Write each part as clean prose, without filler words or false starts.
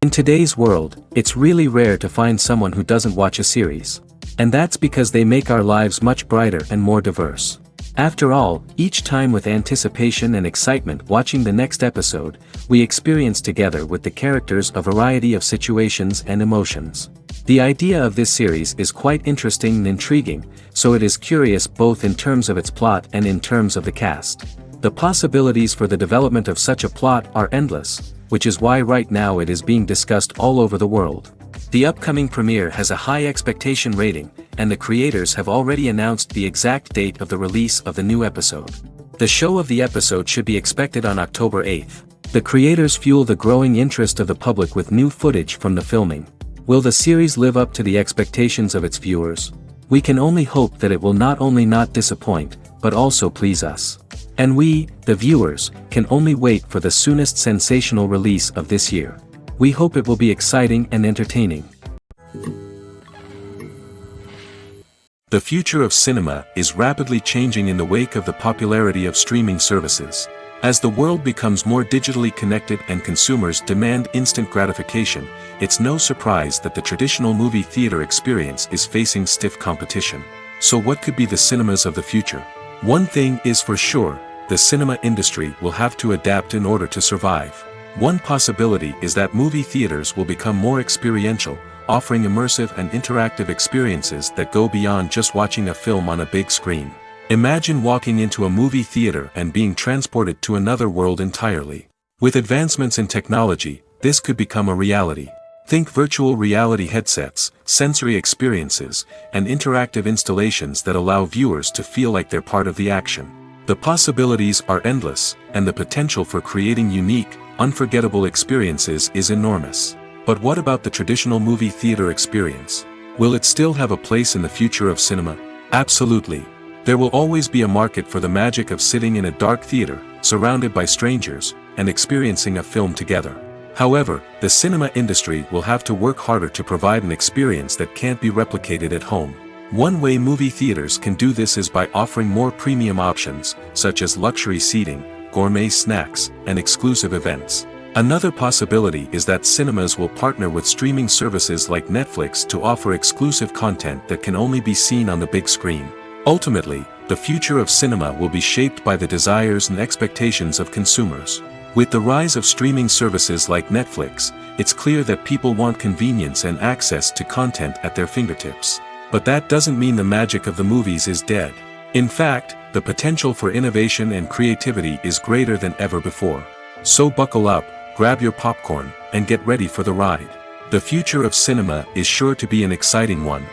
In today's world, it's really rare to find someone who doesn't watch a series. And that's because they make our lives much brighter and more diverse. After all, each time with anticipation and excitement watching the next episode, we experience together with the characters a variety of situations and emotions. The idea of this series is quite interesting and intriguing, so it is curious both in terms of its plot and in terms of the cast. The possibilities for the development of such a plot are endless, which is why right now it is being discussed all over the world. The upcoming premiere has a high expectation rating, and the creators have already announced the exact date of the release of the new episode. The show of the episode should be expected on October 8th. The creators fuel the growing interest of the public with new footage from the filming. Will the series live up to the expectations of its viewers? We can only hope that it will not only not disappoint, but also please us. And we, the viewers, can only wait for the soonest sensational release of this year. We hope it will be exciting and entertaining. The future of cinema is rapidly changing in the wake of the popularity of streaming services. As the world becomes more digitally connected and consumers demand instant gratification, it's no surprise that the traditional movie theater experience is facing stiff competition. So what could be the cinemas of the future? One thing is for sure, the cinema industry will have to adapt in order to survive. One possibility is that movie theaters will become more experiential, offering immersive and interactive experiences that go beyond just watching a film on a big screen. Imagine walking into a movie theater and being transported to another world entirely. With advancements in technology, this could become a reality. Think virtual reality headsets, sensory experiences, and interactive installations that allow viewers to feel like they're part of the action. The possibilities are endless, and the potential for creating unique, unforgettable experiences is enormous. But what about the traditional movie theater experience? Will it still have a place in the future of cinema? Absolutely. There will always be a market for the magic of sitting in a dark theater, surrounded by strangers, and experiencing a film together. However, the cinema industry will have to work harder to provide an experience that can't be replicated at home. One way movie theaters can do this is by offering more premium options, such as luxury seating, gourmet snacks, and exclusive events. Another possibility is that cinemas will partner with streaming services like Netflix to offer exclusive content that can only be seen on the big screen. Ultimately, the future of cinema will be shaped by the desires and expectations of consumers. With the rise of streaming services like Netflix, it's clear that people want convenience and access to content at their fingertips. But that doesn't mean the magic of the movies is dead. In fact, the potential for innovation and creativity is greater than ever before. So buckle up, grab your popcorn, and get ready for the ride. The future of cinema is sure to be an exciting one.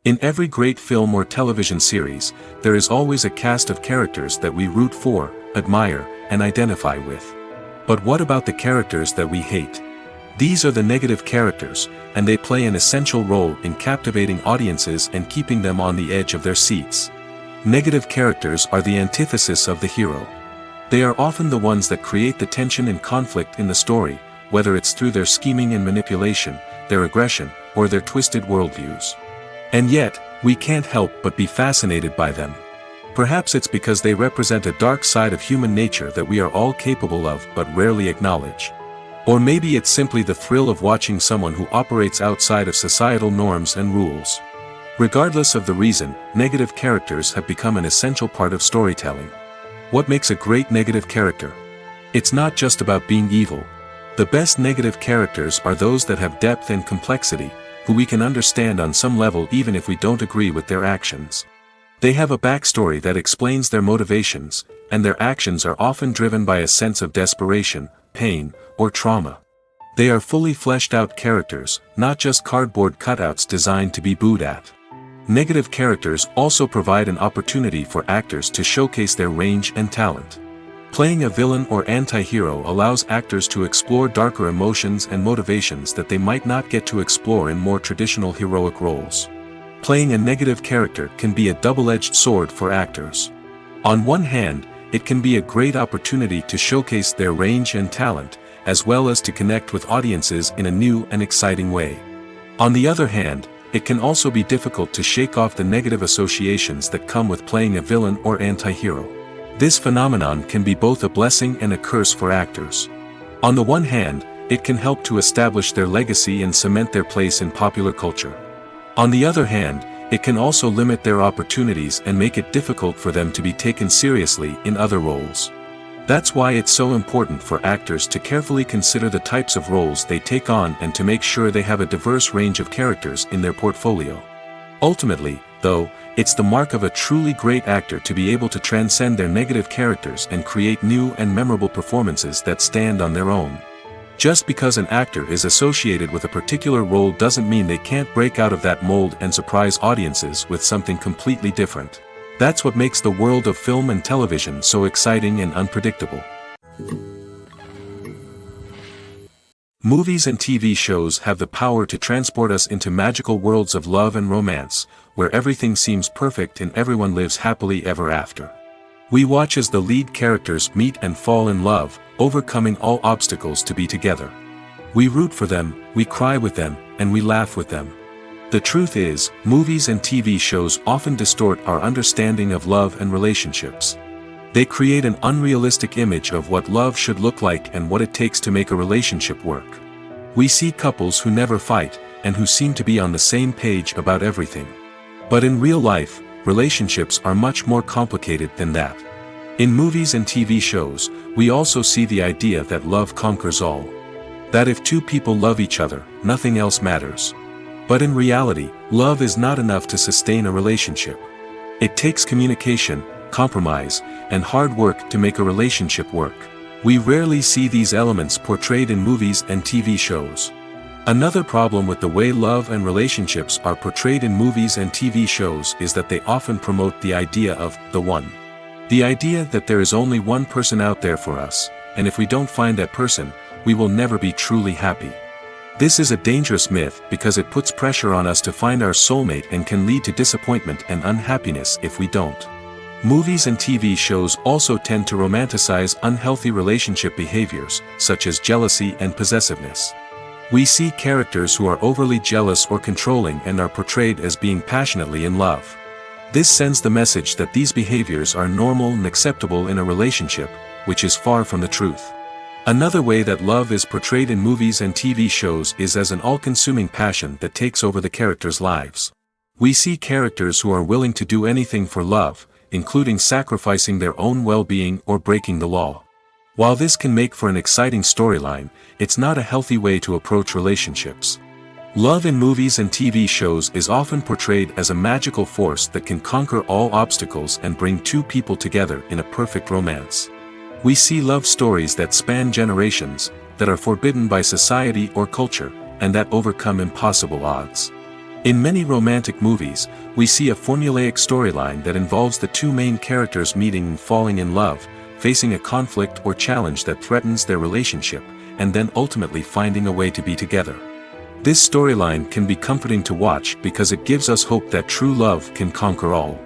In every great film or television series, there is always a cast of characters that we root for, admire, and identify with. But what about the characters that we hate? These are the negative characters, and they play an essential role in captivating audiences and keeping them on the edge of their seats. Negative characters are the antithesis of the hero. They are often the ones that create the tension and conflict in the story, whether it's through their scheming and manipulation, their aggression, or their twisted worldviews. And yet, we can't help but be fascinated by them. Perhaps it's because they represent a dark side of human nature that we are all capable of but rarely acknowledge. Or maybe it's simply the thrill of watching someone who operates outside of societal norms and rules. Regardless of the reason, negative characters have become an essential part of storytelling. What makes a great negative character? It's not just about being evil. The best negative characters are those that have depth and complexity, who we can understand on some level even if we don't agree with their actions. They have a backstory that explains their motivations, and their actions are often driven by a sense of desperation, pain, or trauma. They are fully fleshed out characters, not just cardboard cutouts designed to be booed at. Negative characters also provide an opportunity for actors to showcase their range and talent. Playing a villain or anti-hero allows actors to explore darker emotions and motivations that they might not get to explore in more traditional heroic roles. Playing a negative character can be a double-edged sword for actors. On one hand, it can be a great opportunity to showcase their range and talent, as well as to connect with audiences in a new and exciting way. On the other hand, it can also be difficult to shake off the negative associations that come with playing a villain or anti-hero. This phenomenon can be both a blessing and a curse for actors. On the one hand, it can help to establish their legacy and cement their place in popular culture. On the other hand, it can also limit their opportunities and make it difficult for them to be taken seriously in other roles. That's why it's so important for actors to carefully consider the types of roles they take on and to make sure they have a diverse range of characters in their portfolio. Ultimately, though, it's the mark of a truly great actor to be able to transcend their negative characters and create new and memorable performances that stand on their own. Just because an actor is associated with a particular role doesn't mean they can't break out of that mold and surprise audiences with something completely different. That's what makes the world of film and television so exciting and unpredictable. Movies and TV shows have the power to transport us into magical worlds of love and romance, where everything seems perfect and everyone lives happily ever after. We watch as the lead characters meet and fall in love, overcoming all obstacles to be together. We root for them, we cry with them, and we laugh with them. The truth is, movies and TV shows often distort our understanding of love and relationships. They create an unrealistic image of what love should look like and what it takes to make a relationship work. We see couples who never fight, and who seem to be on the same page about everything. But in real life, relationships are much more complicated than that. In movies and TV shows, we also see the idea that love conquers all. That if two people love each other, nothing else matters. But in reality, love is not enough to sustain a relationship. It takes communication, compromise, and hard work to make a relationship work. We rarely see these elements portrayed in movies and TV shows. Another problem with the way love and relationships are portrayed in movies and TV shows is that they often promote the idea of the one. The idea that there is only one person out there for us, and if we don't find that person, we will never be truly happy. This is a dangerous myth because it puts pressure on us to find our soulmate and can lead to disappointment and unhappiness if we don't. Movies and TV shows also tend to romanticize unhealthy relationship behaviors, such as jealousy and possessiveness. We see characters who are overly jealous or controlling and are portrayed as being passionately in love. This sends the message that these behaviors are normal and acceptable in a relationship, which is far from the truth. Another way that love is portrayed in movies and TV shows is as an all-consuming passion that takes over the characters' lives. We see characters who are willing to do anything for love, including sacrificing their own well-being or breaking the law. While this can make for an exciting storyline, it's not a healthy way to approach relationships. Love in movies and TV shows is often portrayed as a magical force that can conquer all obstacles and bring two people together in a perfect romance. We see love stories that span generations, that are forbidden by society or culture, and that overcome impossible odds. In many romantic movies, we see a formulaic storyline that involves the two main characters meeting and falling in love, facing a conflict or challenge that threatens their relationship, and then ultimately finding a way to be together. This storyline can be comforting to watch because it gives us hope that true love can conquer all.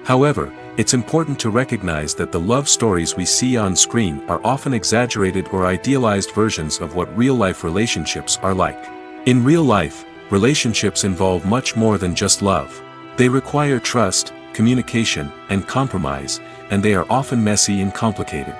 However, it's important to recognize that the love stories we see on screen are often exaggerated or idealized versions of what real-life relationships are like. In real life, relationships involve much more than just love. They require trust, communication, and compromise, and they are often messy and complicated.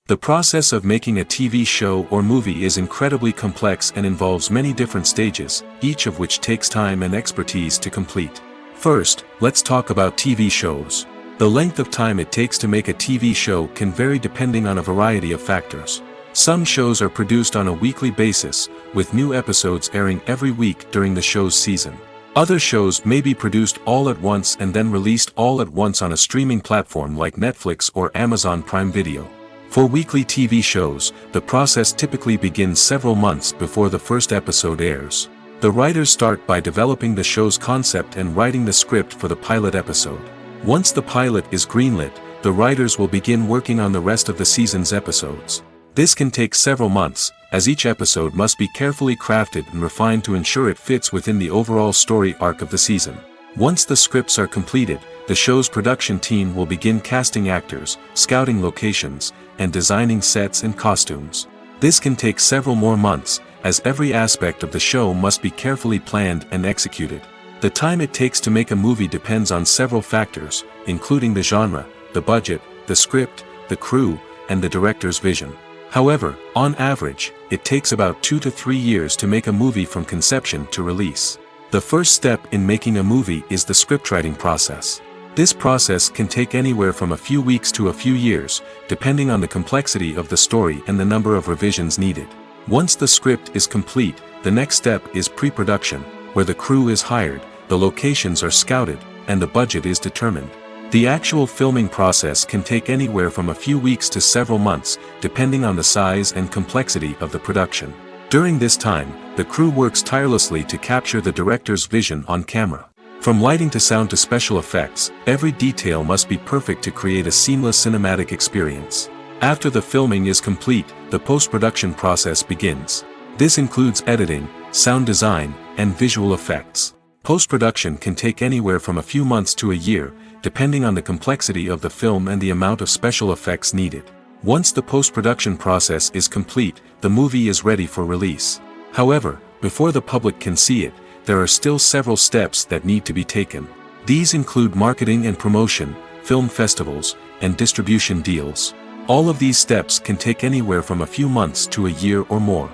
The process of making a TV show or movie is incredibly complex and involves many different stages, each of which takes time and expertise to complete. First, let's talk about TV shows. The length of time it takes to make a TV show can vary depending on a variety of factors. Some shows are produced on a weekly basis, with new episodes airing every week during the show's season. Other shows may be produced all at once and then released all at once on a streaming platform like Netflix or Amazon Prime Video. For weekly TV shows, the process typically begins several months before the first episode airs. The writers start by developing the show's concept and writing the script for the pilot episode. Once the pilot is greenlit, the writers will begin working on the rest of the season's episodes. This can take several months, as each episode must be carefully crafted and refined to ensure it fits within the overall story arc of the season. Once the scripts are completed, the show's production team will begin casting actors, scouting locations, and designing sets and costumes. This can take several more months, as every aspect of the show must be carefully planned and executed. The time it takes to make a movie depends on several factors, including the genre, the budget, the script, the crew, and the director's vision. However, on average, it takes about 2 to 3 years to make a movie from conception to release. The first step in making a movie is the scriptwriting process. This process can take anywhere from a few weeks to a few years, depending on the complexity of the story and the number of revisions needed. Once the script is complete, the next step is pre-production, where the crew is hired, the locations are scouted, and the budget is determined. The actual filming process can take anywhere from a few weeks to several months, depending on the size and complexity of the production. During this time, the crew works tirelessly to capture the director's vision on camera. From lighting to sound to special effects, every detail must be perfect to create a seamless cinematic experience. After the filming is complete, the post-production process begins. This includes editing, sound design, and visual effects. Post-production can take anywhere from a few months to a year, depending on the complexity of the film and the amount of special effects needed. Once the post-production process is complete, the movie is ready for release. However, before the public can see it, there are still several steps that need to be taken. These include marketing and promotion, film festivals, and distribution deals. All of these steps can take anywhere from a few months to a year or more.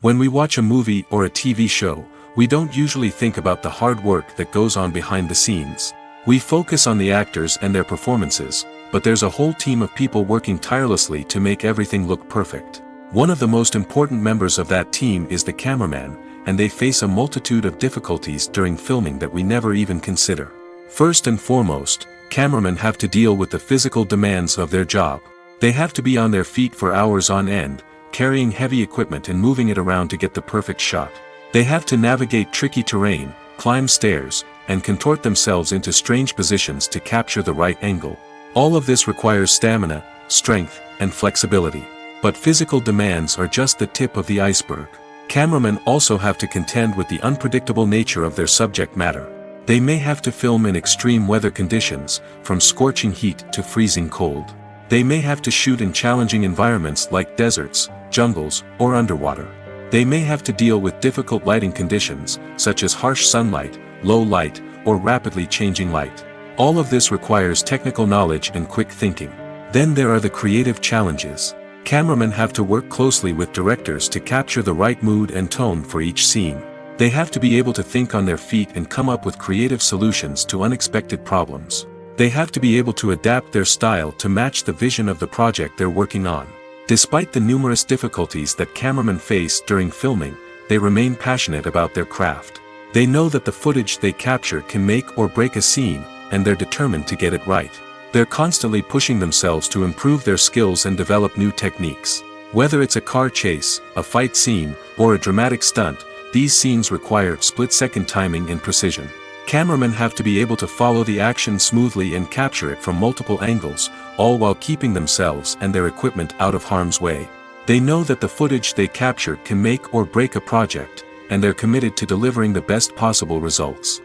When we watch a movie or a TV show, we don't usually think about the hard work that goes on behind the scenes. We focus on the actors and their performances, but there's a whole team of people working tirelessly to make everything look perfect. One of the most important members of that team is the cameraman, and they face a multitude of difficulties during filming that we never even consider. First and foremost, cameramen have to deal with the physical demands of their job. They have to be on their feet for hours on end, carrying heavy equipment and moving it around to get the perfect shot. They have to navigate tricky terrain, climb stairs, and contort themselves into strange positions to capture the right angle. All of this requires stamina, strength, and flexibility. But physical demands are just the tip of the iceberg. Cameramen also have to contend with the unpredictable nature of their subject matter. They may have to film in extreme weather conditions, from scorching heat to freezing cold. They may have to shoot in challenging environments like deserts, jungles, or underwater. They may have to deal with difficult lighting conditions, such as harsh sunlight, low light, or rapidly changing light. All of this requires technical knowledge and quick thinking. Then there are the creative challenges. Cameramen have to work closely with directors to capture the right mood and tone for each scene. They have to be able to think on their feet and come up with creative solutions to unexpected problems. They have to be able to adapt their style to match the vision of the project they're working on. Despite the numerous difficulties that cameramen face during filming, they remain passionate about their craft. They know that the footage they capture can make or break a scene, and they're determined to get it right. They're constantly pushing themselves to improve their skills and develop new techniques. Whether it's a car chase, a fight scene, or a dramatic stunt, these scenes require split-second timing and precision. Cameramen have to be able to follow the action smoothly and capture it from multiple angles, all while keeping themselves and their equipment out of harm's way. They know that the footage they capture can make or break a project, and they're committed to delivering the best possible results.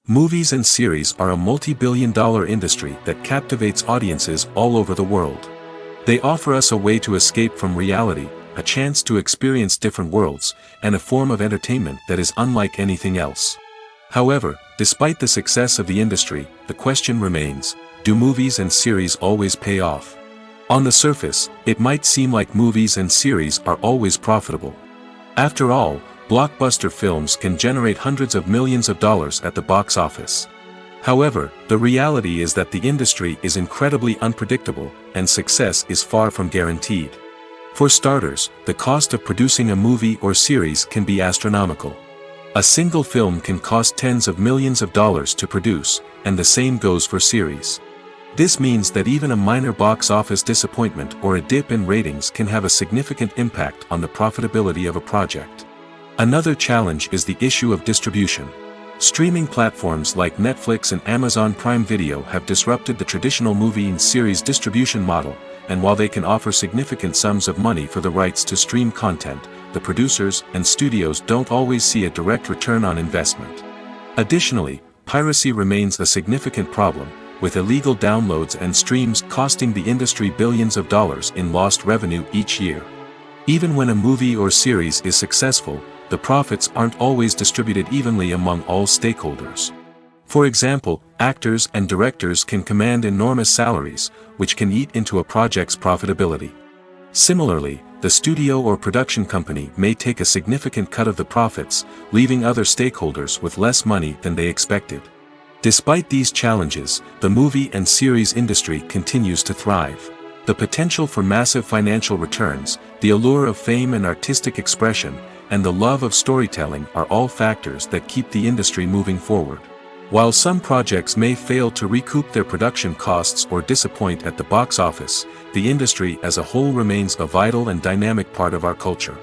Movies and series are a multi-billion-dollar industry that captivates audiences all over the world. They offer us a way to escape from reality, a chance to experience different worlds, and a form of entertainment that is unlike anything else. However, despite the success of the industry, the question remains, do movies and series always pay off? On the surface, it might seem like movies and series are always profitable. After all, blockbuster films can generate hundreds of millions of dollars at the box office. However, the reality is that the industry is incredibly unpredictable, and success is far from guaranteed. For starters, the cost of producing a movie or series can be astronomical. A single film can cost tens of millions of dollars to produce, and the same goes for series. This means that even a minor box office disappointment or a dip in ratings can have a significant impact on the profitability of a project. Another challenge is the issue of distribution. Streaming platforms like Netflix and Amazon Prime Video have disrupted the traditional movie and series distribution model, and while they can offer significant sums of money for the rights to stream content, the producers and studios don't always see a direct return on investment. Additionally, piracy remains a significant problem, with illegal downloads and streams costing the industry billions of dollars in lost revenue each year. Even when a movie or series is successful, the profits aren't always distributed evenly among all stakeholders. For example, actors and directors can command enormous salaries, which can eat into a project's profitability. Similarly, the studio or production company may take a significant cut of the profits, leaving other stakeholders with less money than they expected. Despite these challenges, the movie and series industry continues to thrive. The potential for massive financial returns, the allure of fame and artistic expression, and the love of storytelling are all factors that keep the industry moving forward. While some projects may fail to recoup their production costs or disappoint at the box office, the industry as a whole remains a vital and dynamic part of our culture.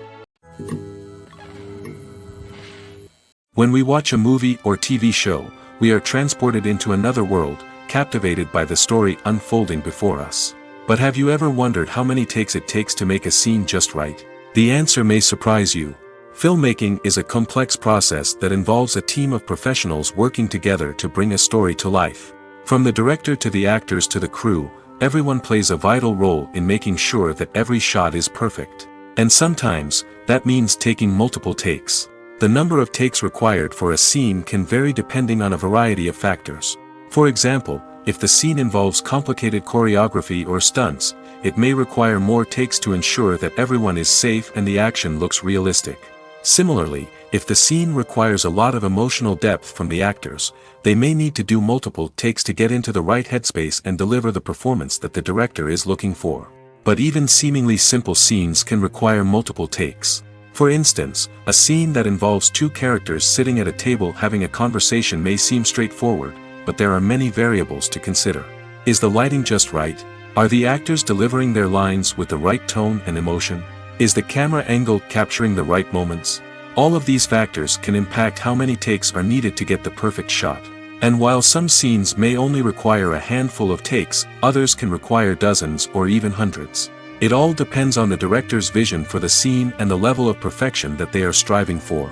When we watch a movie or TV show, we are transported into another world, captivated by the story unfolding before us. But have you ever wondered how many takes it takes to make a scene just right? The answer may surprise you. Filmmaking is a complex process that involves a team of professionals working together to bring a story to life. From the director to the actors to the crew, everyone plays a vital role in making sure that every shot is perfect. And sometimes, that means taking multiple takes. The number of takes required for a scene can vary depending on a variety of factors. For example, if the scene involves complicated choreography or stunts, it may require more takes to ensure that everyone is safe and the action looks realistic. Similarly, if the scene requires a lot of emotional depth from the actors, they may need to do multiple takes to get into the right headspace and deliver the performance that the director is looking for. But even seemingly simple scenes can require multiple takes. For instance, a scene that involves two characters sitting at a table having a conversation may seem straightforward, but there are many variables to consider. Is the lighting just right? Are the actors delivering their lines with the right tone and emotion? Is the camera angle capturing the right moments? All of these factors can impact how many takes are needed to get the perfect shot. And while some scenes may only require a handful of takes, others can require dozens or even hundreds. It all depends on the director's vision for the scene and the level of perfection that they are striving for.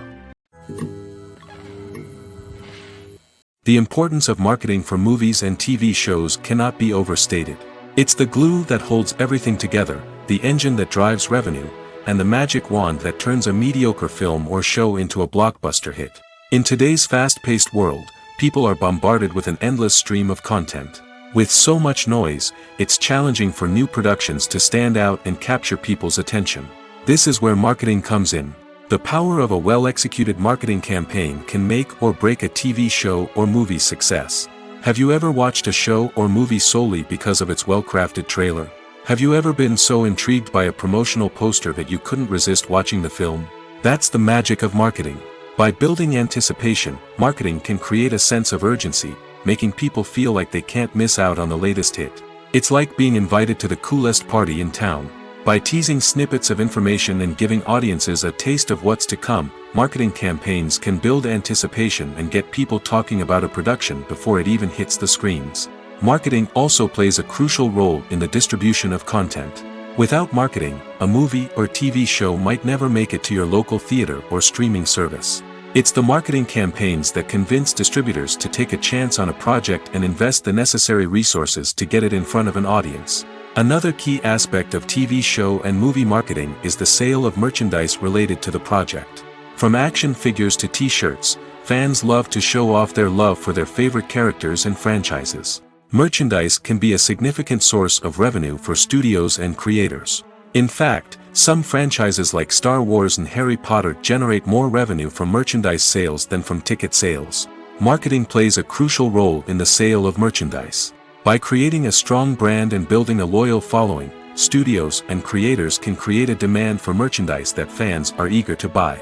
The importance of marketing for movies and TV shows cannot be overstated. It's the glue that holds everything together, the engine that drives revenue, and the magic wand that turns a mediocre film or show into a blockbuster hit. In today's fast-paced world, people are bombarded with an endless stream of content. With so much noise, it's challenging for new productions to stand out and capture people's attention. This is where marketing comes in. The power of a well-executed marketing campaign can make or break a TV show or movie's success. Have you ever watched a show or movie solely because of its well-crafted trailer? Have you ever been so intrigued by a promotional poster that you couldn't resist watching the film? That's the magic of marketing. By building anticipation, marketing can create a sense of urgency, making people feel like they can't miss out on the latest hit. It's like being invited to the coolest party in town. By teasing snippets of information and giving audiences a taste of what's to come, marketing campaigns can build anticipation and get people talking about a production before it even hits the screens. Marketing also plays a crucial role in the distribution of content. Without marketing, a movie or TV show might never make it to your local theater or streaming service. It's the marketing campaigns that convince distributors to take a chance on a project and invest the necessary resources to get it in front of an audience. Another key aspect of TV show and movie marketing is the sale of merchandise related to the project. From action figures to t-shirts, fans love to show off their love for their favorite characters and franchises. Merchandise can be a significant source of revenue for studios and creators. In fact, some franchises like Star Wars and Harry Potter generate more revenue from merchandise sales than from ticket sales. Marketing plays a crucial role in the sale of merchandise. By creating a strong brand and building a loyal following, studios and creators can create a demand for merchandise that fans are eager to buy.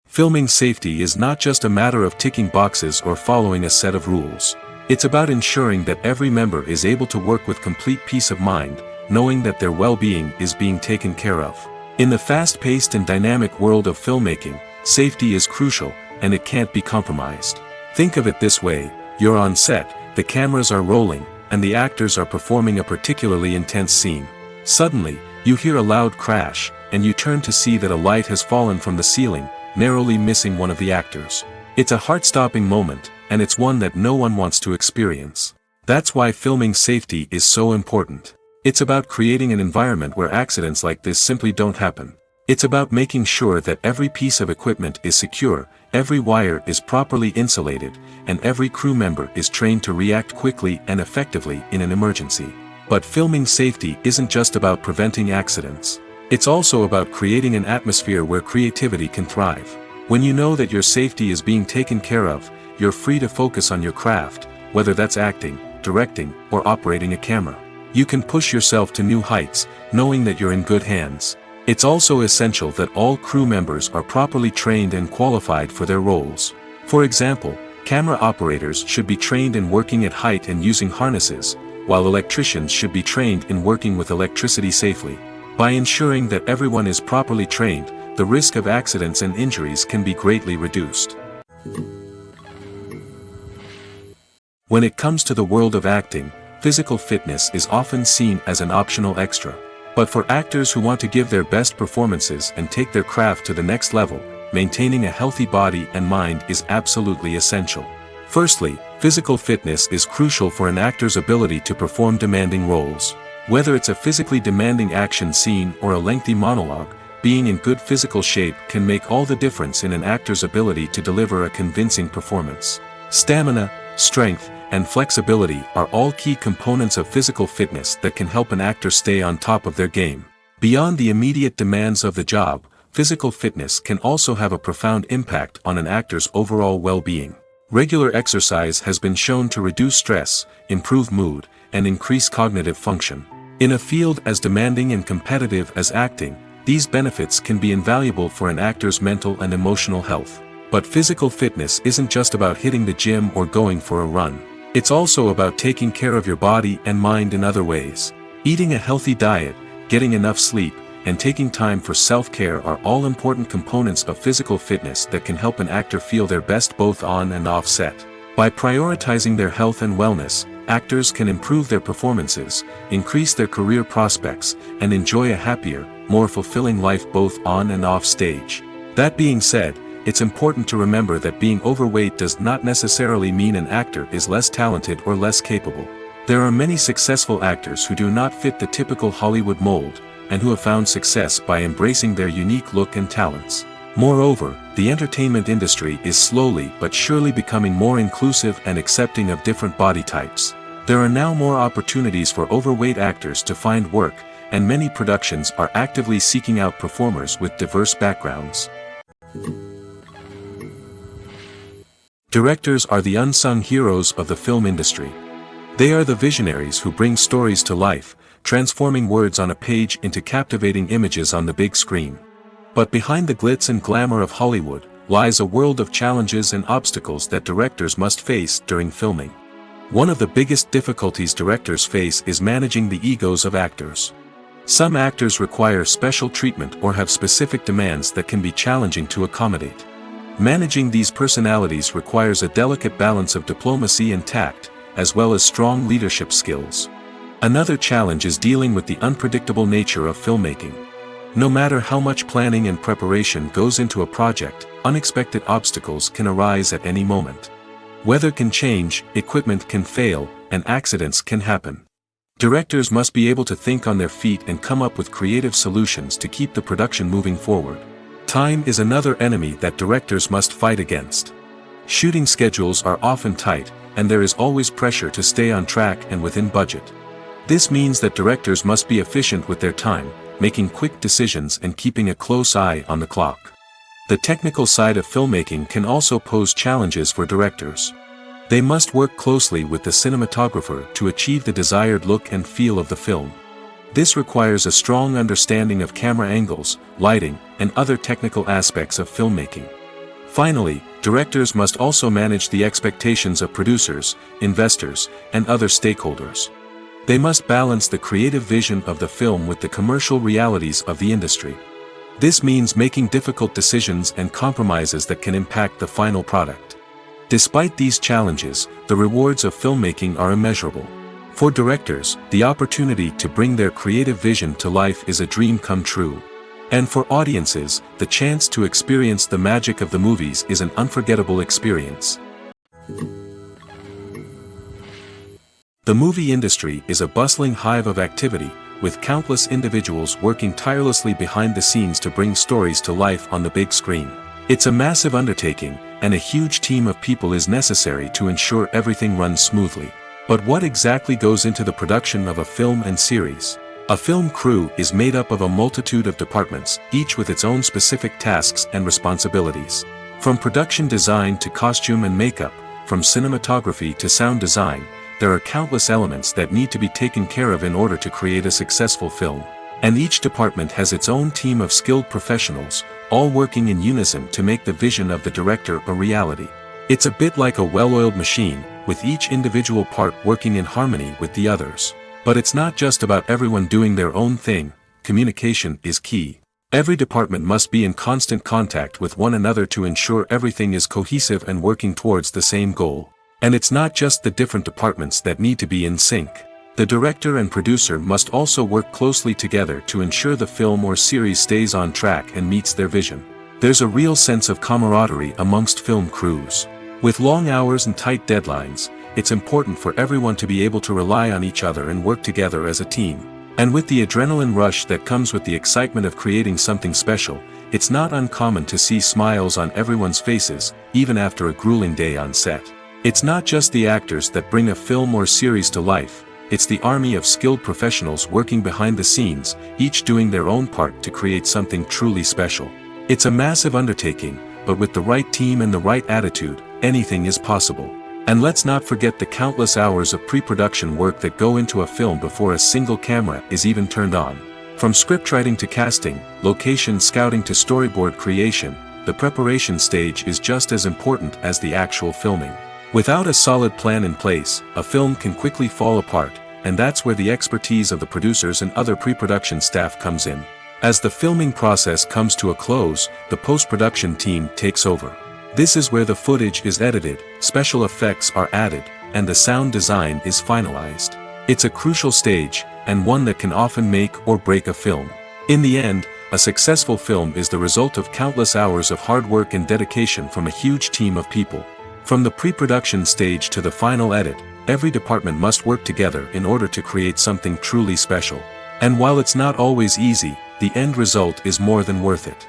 Filming safety is not just a matter of ticking boxes or following a set of rules. It's about ensuring that every member is able to work with complete peace of mind, knowing that their well-being is being taken care of. In the fast-paced and dynamic world of filmmaking, safety is crucial, and it can't be compromised. Think of it this way: you're on set, the cameras are rolling, and the actors are performing a particularly intense scene. Suddenly, you hear a loud crash, and you turn to see that a light has fallen from the ceiling, narrowly missing one of the actors. It's a heart-stopping moment, and it's one that no one wants to experience. That's why filming safety is so important. It's about creating an environment where accidents like this simply don't happen. It's about making sure that every piece of equipment is secure, every wire is properly insulated, and every crew member is trained to react quickly and effectively in an emergency. But filming safety isn't just about preventing accidents. It's also about creating an atmosphere where creativity can thrive. When you know that your safety is being taken care of, you're free to focus on your craft, whether that's acting, directing, or operating a camera. You can push yourself to new heights, knowing that you're in good hands. It's also essential that all crew members are properly trained and qualified for their roles. For example, camera operators should be trained in working at height and using harnesses, while electricians should be trained in working with electricity safely. By ensuring that everyone is properly trained, the risk of accidents and injuries can be greatly reduced. When it comes to the world of acting, physical fitness is often seen as an optional extra. But for actors who want to give their best performances and take their craft to the next level, maintaining a healthy body and mind is absolutely essential. Firstly, physical fitness is crucial for an actor's ability to perform demanding roles. Whether it's a physically demanding action scene or a lengthy monologue, being in good physical shape can make all the difference in an actor's ability to deliver a convincing performance. Stamina, strength, and flexibility are all key components of physical fitness that can help an actor stay on top of their game. Beyond the immediate demands of the job, physical fitness can also have a profound impact on an actor's overall well-being. Regular exercise has been shown to reduce stress, improve mood, and increase cognitive function. In a field as demanding and competitive as acting, these benefits can be invaluable for an actor's mental and emotional health. But physical fitness isn't just about hitting the gym or going for a run. It's also about taking care of your body and mind in other ways. Eating a healthy diet, getting enough sleep, and taking time for self-care are all important components of physical fitness that can help an actor feel their best both on and off set. By prioritizing their health and wellness, actors can improve their performances, increase their career prospects, and enjoy a happier, more fulfilling life both on and off stage. That being said, it's important to remember that being overweight does not necessarily mean an actor is less talented or less capable. There are many successful actors who do not fit the typical Hollywood mold, and who have found success by embracing their unique look and talents. Moreover, the entertainment industry is slowly but surely becoming more inclusive and accepting of different body types. There are now more opportunities for overweight actors to find work, and many productions are actively seeking out performers with diverse backgrounds. Directors are the unsung heroes of the film industry. They are the visionaries who bring stories to life, transforming words on a page into captivating images on the big screen. But behind the glitz and glamour of Hollywood, lies a world of challenges and obstacles that directors must face during filming. One of the biggest difficulties directors face is managing the egos of actors. Some actors require special treatment or have specific demands that can be challenging to accommodate. Managing these personalities requires a delicate balance of diplomacy and tact, as well as strong leadership skills. Another challenge is dealing with the unpredictable nature of filmmaking. No matter how much planning and preparation goes into a project, unexpected obstacles can arise at any moment. Weather can change, equipment can fail, and accidents can happen. Directors must be able to think on their feet and come up with creative solutions to keep the production moving forward. Time is another enemy that directors must fight against. Shooting schedules are often tight, and there is always pressure to stay on track and within budget. This means that directors must be efficient with their time, making quick decisions and keeping a close eye on the clock. The technical side of filmmaking can also pose challenges for directors. They must work closely with the cinematographer to achieve the desired look and feel of the film. This requires a strong understanding of camera angles, lighting, and other technical aspects of filmmaking. Finally, directors must also manage the expectations of producers, investors, and other stakeholders. They must balance the creative vision of the film with the commercial realities of the industry. This means making difficult decisions and compromises that can impact the final product. Despite these challenges, the rewards of filmmaking are immeasurable. For directors, the opportunity to bring their creative vision to life is a dream come true. And for audiences, the chance to experience the magic of the movies is an unforgettable experience. The movie industry is a bustling hive of activity, with countless individuals working tirelessly behind the scenes to bring stories to life on the big screen. It's a massive undertaking, and a huge team of people is necessary to ensure everything runs smoothly. But what exactly goes into the production of a film and series? A film crew is made up of a multitude of departments, each with its own specific tasks and responsibilities. From production design to costume and makeup, from cinematography to sound design, there are countless elements that need to be taken care of in order to create a successful film. And each department has its own team of skilled professionals, all working in unison to make the vision of the director a reality. It's a bit like a well-oiled machine, with each individual part working in harmony with the others. But it's not just about everyone doing their own thing. Communication is key. Every department must be in constant contact with one another to ensure everything is cohesive and working towards the same goal. And it's not just the different departments that need to be in sync. The director and producer must also work closely together to ensure the film or series stays on track and meets their vision. There's a real sense of camaraderie amongst film crews. With long hours and tight deadlines, it's important for everyone to be able to rely on each other and work together as a team. And with the adrenaline rush that comes with the excitement of creating something special, it's not uncommon to see smiles on everyone's faces, even after a grueling day on set. It's not just the actors that bring a film or series to life, it's the army of skilled professionals working behind the scenes, each doing their own part to create something truly special. It's a massive undertaking, but with the right team and the right attitude, anything is possible. And let's not forget the countless hours of pre-production work that go into a film before a single camera is even turned on. From scriptwriting to casting, location scouting to storyboard creation, the preparation stage is just as important as the actual filming. Without a solid plan in place, a film can quickly fall apart, and that's where the expertise of the producers and other pre-production staff comes in. As the filming process comes to a close, the post-production team takes over. This is where the footage is edited, special effects are added, and the sound design is finalized. It's a crucial stage, and one that can often make or break a film. In the end, a successful film is the result of countless hours of hard work and dedication from a huge team of people. From the pre-production stage to the final edit, every department must work together in order to create something truly special. And while it's not always easy, the end result is more than worth it.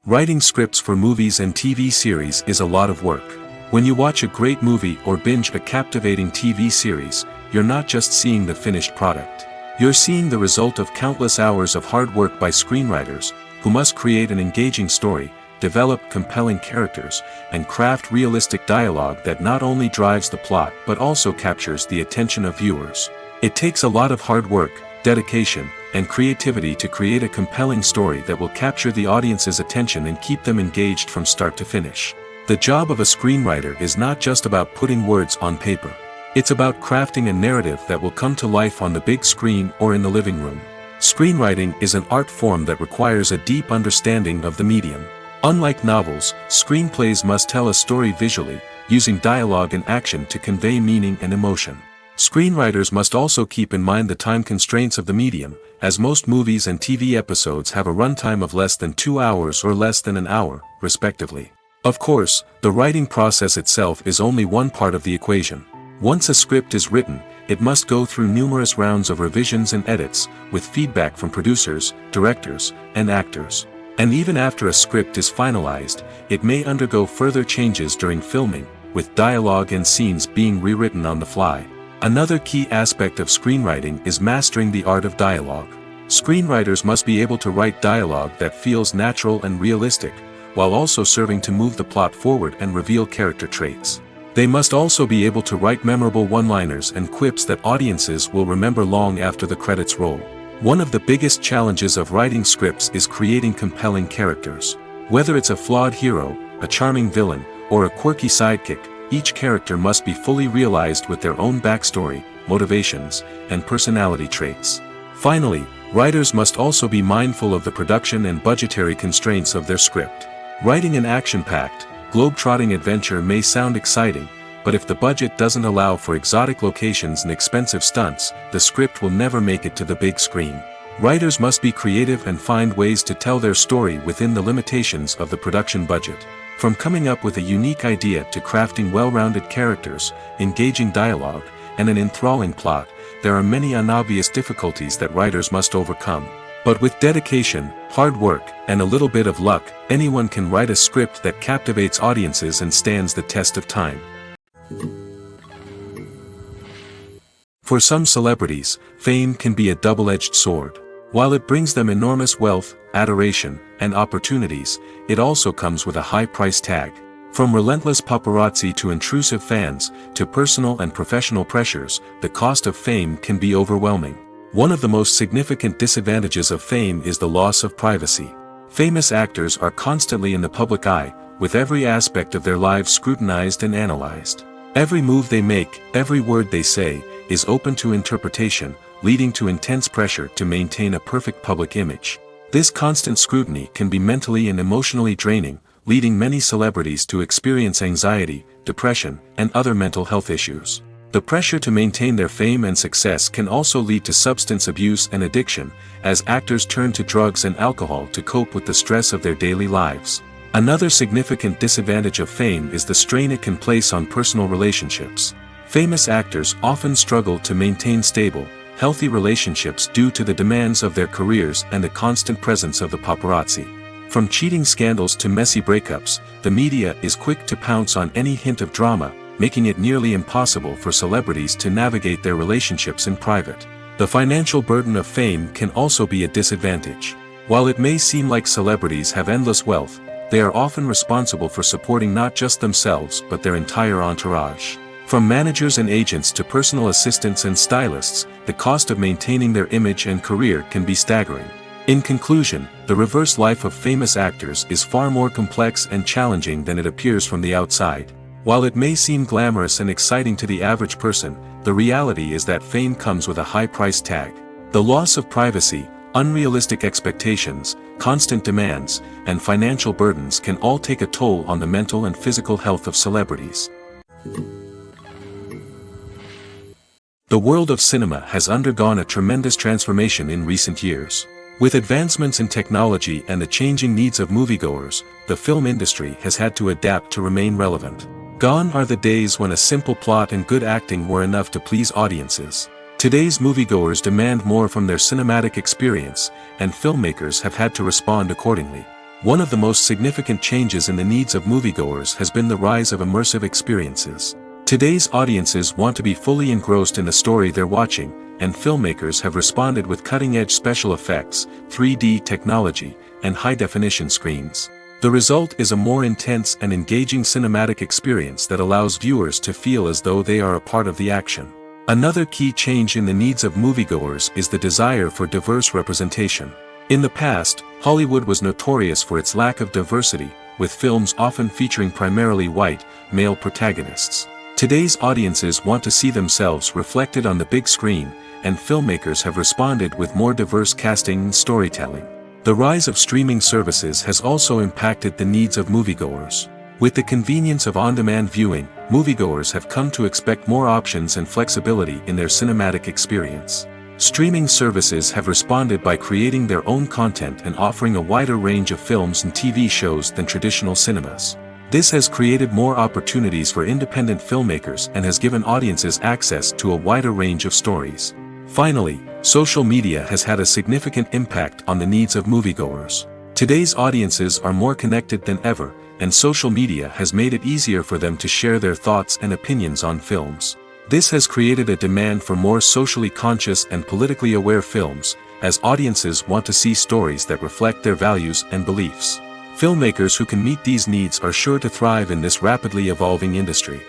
Writing scripts for movies and TV series is a lot of work. When you watch a great movie or binge a captivating TV series, you're not just seeing the finished product. You're seeing the result of countless hours of hard work by screenwriters, who must create an engaging story, develop compelling characters, and craft realistic dialogue that not only drives the plot but also captures the attention of viewers. It takes a lot of hard work, dedication, and creativity to create a compelling story that will capture the audience's attention and keep them engaged from start to finish. The job of a screenwriter is not just about putting words on paper. It's about crafting a narrative that will come to life on the big screen or in the living room. Screenwriting is an art form that requires a deep understanding of the medium. Unlike novels, screenplays must tell a story visually, using dialogue and action to convey meaning and emotion. Screenwriters must also keep in mind the time constraints of the medium, as most movies and TV episodes have a runtime of less than 2 hours or less than an hour, respectively. Of course, the writing process itself is only one part of the equation. Once a script is written, it must go through numerous rounds of revisions and edits, with feedback from producers, directors, and actors. And even after a script is finalized, it may undergo further changes during filming, with dialogue and scenes being rewritten on the fly. Another key aspect of screenwriting is mastering the art of dialogue. Screenwriters must be able to write dialogue that feels natural and realistic, while also serving to move the plot forward and reveal character traits. They must also be able to write memorable one-liners and quips that audiences will remember long after the credits roll. One of the biggest challenges of writing scripts is creating compelling characters. Whether it's a flawed hero, a charming villain, or a quirky sidekick, each character must be fully realized with their own backstory, motivations, and personality traits. Finally, writers must also be mindful of the production and budgetary constraints of their script. Writing an action-packed, globe-trotting adventure may sound exciting, but if the budget doesn't allow for exotic locations and expensive stunts, the script will never make it to the big screen. Writers must be creative and find ways to tell their story within the limitations of the production budget. From coming up with a unique idea to crafting well-rounded characters, engaging dialogue, and an enthralling plot, there are many unobvious difficulties that writers must overcome. But with dedication, hard work, and a little bit of luck, anyone can write a script that captivates audiences and stands the test of time. For some celebrities, fame can be a double-edged sword. While it brings them enormous wealth, adoration, and opportunities, it also comes with a high price tag. From relentless paparazzi to intrusive fans, to personal and professional pressures, the cost of fame can be overwhelming. One of the most significant disadvantages of fame is the loss of privacy. Famous actors are constantly in the public eye, with every aspect of their lives scrutinized and analyzed. Every move they make, every word they say, is open to interpretation, leading to intense pressure to maintain a perfect public image. This constant scrutiny can be mentally and emotionally draining, leading many celebrities to experience anxiety, depression, and other mental health issues. The pressure to maintain their fame and success can also lead to substance abuse and addiction, as actors turn to drugs and alcohol to cope with the stress of their daily lives. Another significant disadvantage of fame is the strain it can place on personal relationships. Famous actors often struggle to maintain stable, healthy relationships due to the demands of their careers and the constant presence of the paparazzi. From cheating scandals to messy breakups, the media is quick to pounce on any hint of drama, making it nearly impossible for celebrities to navigate their relationships in private. The financial burden of fame can also be a disadvantage. While it may seem like celebrities have endless wealth, they are often responsible for supporting not just themselves but their entire entourage. From managers and agents to personal assistants and stylists, the cost of maintaining their image and career can be staggering. In conclusion, the reverse life of famous actors is far more complex and challenging than it appears from the outside. While it may seem glamorous and exciting to the average person, the reality is that fame comes with a high price tag. The loss of privacy, unrealistic expectations, constant demands, and financial burdens can all take a toll on the mental and physical health of celebrities. The world of cinema has undergone a tremendous transformation in recent years. With advancements in technology and the changing needs of moviegoers, the film industry has had to adapt to remain relevant. Gone are the days when a simple plot and good acting were enough to please audiences. Today's moviegoers demand more from their cinematic experience, and filmmakers have had to respond accordingly. One of the most significant changes in the needs of moviegoers has been the rise of immersive experiences. Today's audiences want to be fully engrossed in the story they're watching, and filmmakers have responded with cutting-edge special effects, 3D technology, and high-definition screens. The result is a more intense and engaging cinematic experience that allows viewers to feel as though they are a part of the action. Another key change in the needs of moviegoers is the desire for diverse representation. In the past, Hollywood was notorious for its lack of diversity, with films often featuring primarily white, male protagonists. Today's audiences want to see themselves reflected on the big screen, and filmmakers have responded with more diverse casting and storytelling. The rise of streaming services has also impacted the needs of moviegoers. With the convenience of on-demand viewing, moviegoers have come to expect more options and flexibility in their cinematic experience. Streaming services have responded by creating their own content and offering a wider range of films and TV shows than traditional cinemas. This has created more opportunities for independent filmmakers and has given audiences access to a wider range of stories. Finally, social media has had a significant impact on the needs of moviegoers. Today's audiences are more connected than ever, and social media has made it easier for them to share their thoughts and opinions on films. This has created a demand for more socially conscious and politically aware films, as audiences want to see stories that reflect their values and beliefs. Filmmakers who can meet these needs are sure to thrive in this rapidly evolving industry.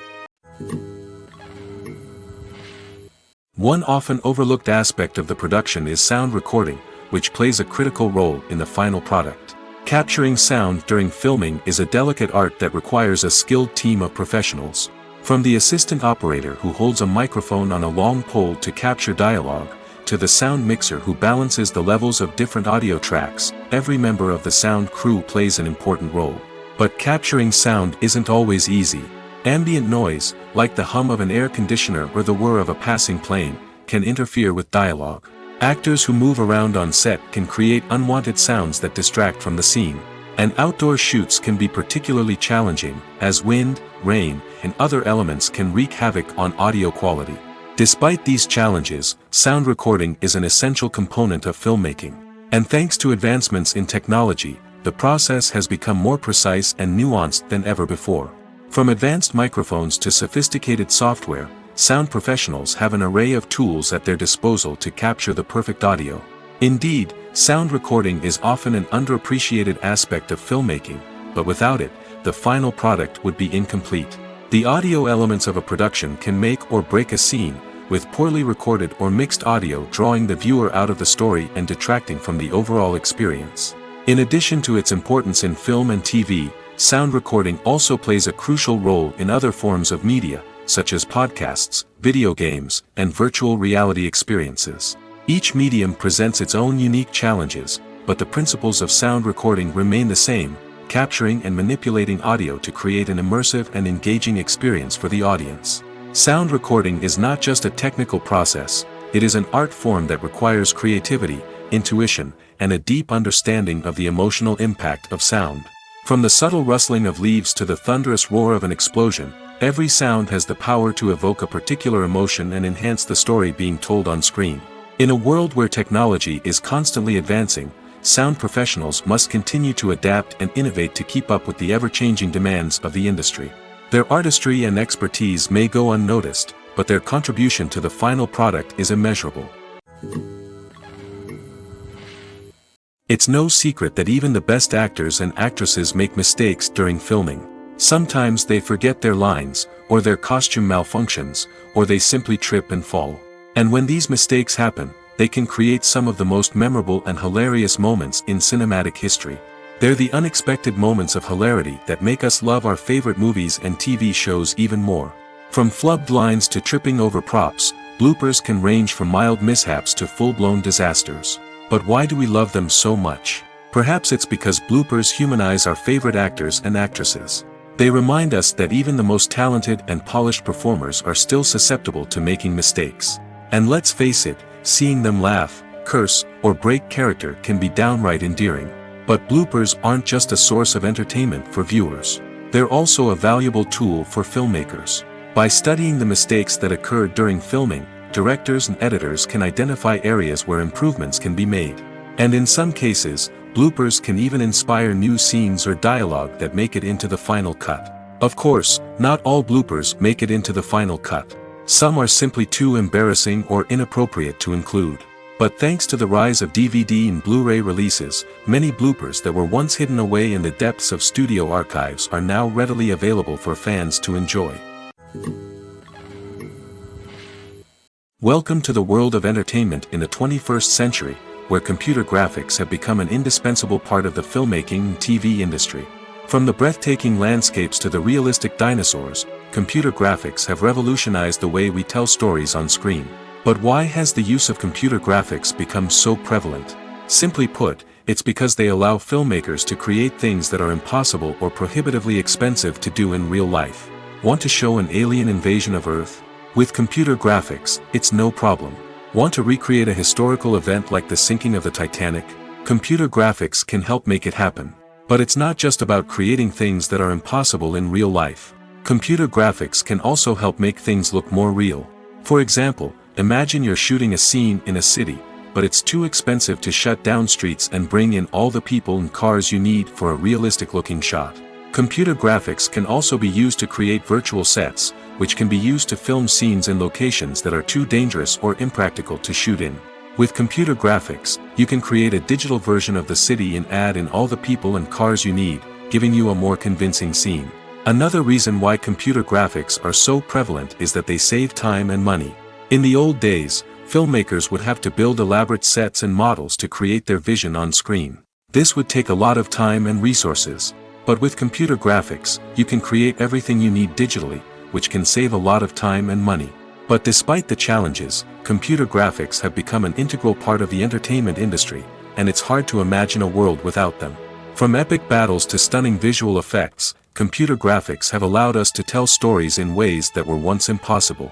One often overlooked aspect of the production is sound recording, which plays a critical role in the final product. Capturing sound during filming is a delicate art that requires a skilled team of professionals. From the assistant operator who holds a microphone on a long pole to capture dialogue, to the sound mixer who balances the levels of different audio tracks, every member of the sound crew plays an important role. But capturing sound isn't always easy. Ambient noise, like the hum of an air conditioner or the whir of a passing plane, can interfere with dialogue. Actors who move around on set can create unwanted sounds that distract from the scene. And outdoor shoots can be particularly challenging, as wind, rain, and other elements can wreak havoc on audio quality. Despite these challenges, sound recording is an essential component of filmmaking. And thanks to advancements in technology, the process has become more precise and nuanced than ever before. From advanced microphones to sophisticated software, sound professionals have an array of tools at their disposal to capture the perfect audio. Indeed, sound recording is often an underappreciated aspect of filmmaking, but without it, the final product would be incomplete. The audio elements of a production can make or break a scene, with poorly recorded or mixed audio drawing the viewer out of the story and detracting from the overall experience. In addition to its importance in film and TV, sound recording also plays a crucial role in other forms of media, such as podcasts, video games, and virtual reality experiences. Each medium presents its own unique challenges, but the principles of sound recording remain the same, capturing and manipulating audio to create an immersive and engaging experience for the audience. Sound recording is not just a technical process, it is an art form that requires creativity, intuition, and a deep understanding of the emotional impact of sound. From the subtle rustling of leaves to the thunderous roar of an explosion, every sound has the power to evoke a particular emotion and enhance the story being told on screen. In a world where technology is constantly advancing, sound professionals must continue to adapt and innovate to keep up with the ever-changing demands of the industry. Their artistry and expertise may go unnoticed, but their contribution to the final product is immeasurable. It's no secret that even the best actors and actresses make mistakes during filming. Sometimes they forget their lines, or their costume malfunctions, or they simply trip and fall. And when these mistakes happen, they can create some of the most memorable and hilarious moments in cinematic history. They're the unexpected moments of hilarity that make us love our favorite movies and TV shows even more. From flubbed lines to tripping over props, bloopers can range from mild mishaps to full-blown disasters. But why do we love them so much? Perhaps it's because bloopers humanize our favorite actors and actresses. They remind us that even the most talented and polished performers are still susceptible to making mistakes. And let's face it, seeing them laugh, curse, or break character can be downright endearing. But bloopers aren't just a source of entertainment for viewers. They're also a valuable tool for filmmakers. By studying the mistakes that occurred during filming, directors and editors can identify areas where improvements can be made. And in some cases, bloopers can even inspire new scenes or dialogue that make it into the final cut. Of course, not all bloopers make it into the final cut. Some are simply too embarrassing or inappropriate to include. But thanks to the rise of DVD and Blu-ray releases, many bloopers that were once hidden away in the depths of studio archives are now readily available for fans to enjoy. Welcome to the world of entertainment in the 21st century, where computer graphics have become an indispensable part of the filmmaking and TV industry. From the breathtaking landscapes to the realistic dinosaurs, computer graphics have revolutionized the way we tell stories on screen. But why has the use of computer graphics become so prevalent? Simply put, it's because they allow filmmakers to create things that are impossible or prohibitively expensive to do in real life. Want to show an alien invasion of Earth? With computer graphics, it's no problem. Want to recreate a historical event like the sinking of the Titanic? Computer graphics can help make it happen. But it's not just about creating things that are impossible in real life. Computer graphics can also help make things look more real. For example, imagine you're shooting a scene in a city, but it's too expensive to shut down streets and bring in all the people and cars you need for a realistic-looking shot. Computer graphics can also be used to create virtual sets, which can be used to film scenes in locations that are too dangerous or impractical to shoot in. With computer graphics, you can create a digital version of the city and add in all the people and cars you need, giving you a more convincing scene. Another reason why computer graphics are so prevalent is that they save time and money. In the old days, filmmakers would have to build elaborate sets and models to create their vision on screen. This would take a lot of time and resources. But with computer graphics, you can create everything you need digitally, which can save a lot of time and money. But despite the challenges, computer graphics have become an integral part of the entertainment industry, and it's hard to imagine a world without them. From epic battles to stunning visual effects, computer graphics have allowed us to tell stories in ways that were once impossible.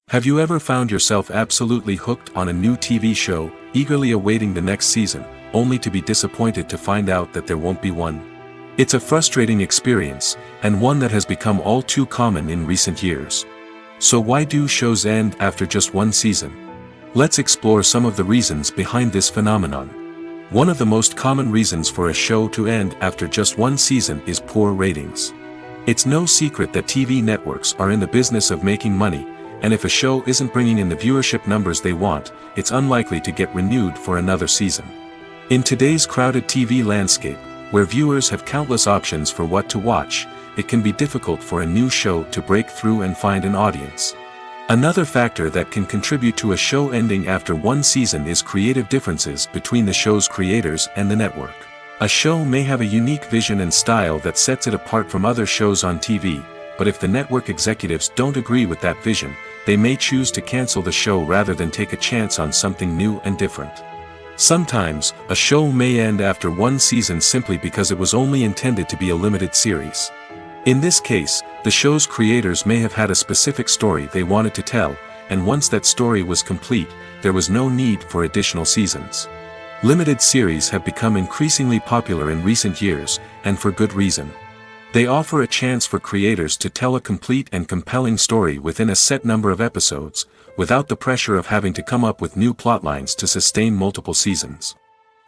Have you ever found yourself absolutely hooked on a new TV show, eagerly awaiting the next season? only to be disappointed to find out that there won't be one. It's a frustrating experience, and one that has become all too common in recent years. So why do shows end after just one season? Let's explore some of the reasons behind this phenomenon. One of the most common reasons for a show to end after just one season is poor ratings. It's no secret that TV networks are in the business of making money, and if a show isn't bringing in the viewership numbers they want, it's unlikely to get renewed for another season. In today's crowded TV landscape, where viewers have countless options for what to watch, it can be difficult for a new show to break through and find an audience. Another factor that can contribute to a show ending after one season is creative differences between the show's creators and the network. A show may have a unique vision and style that sets it apart from other shows on TV, but if the network executives don't agree with that vision, they may choose to cancel the show rather than take a chance on something new and different. Sometimes, a show may end after one season simply because it was only intended to be a limited series. In this case, the show's creators may have had a specific story they wanted to tell, and once that story was complete, there was no need for additional seasons. Limited series have become increasingly popular in recent years, and for good reason. They offer a chance for creators to tell a complete and compelling story within a set number of episodes, without the pressure of having to come up with new plotlines to sustain multiple seasons.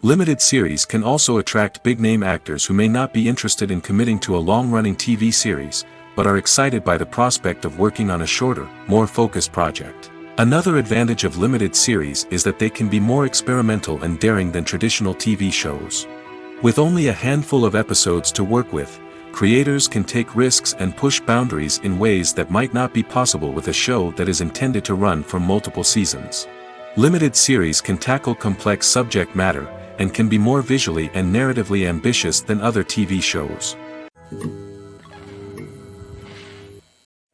Limited series can also attract big-name actors who may not be interested in committing to a long-running TV series, but are excited by the prospect of working on a shorter, more focused project. Another advantage of limited series is that they can be more experimental and daring than traditional TV shows. With only a handful of episodes to work with, creators can take risks and push boundaries in ways that might not be possible with a show that is intended to run for multiple seasons. Limited series can tackle complex subject matter, and can be more visually and narratively ambitious than other TV shows.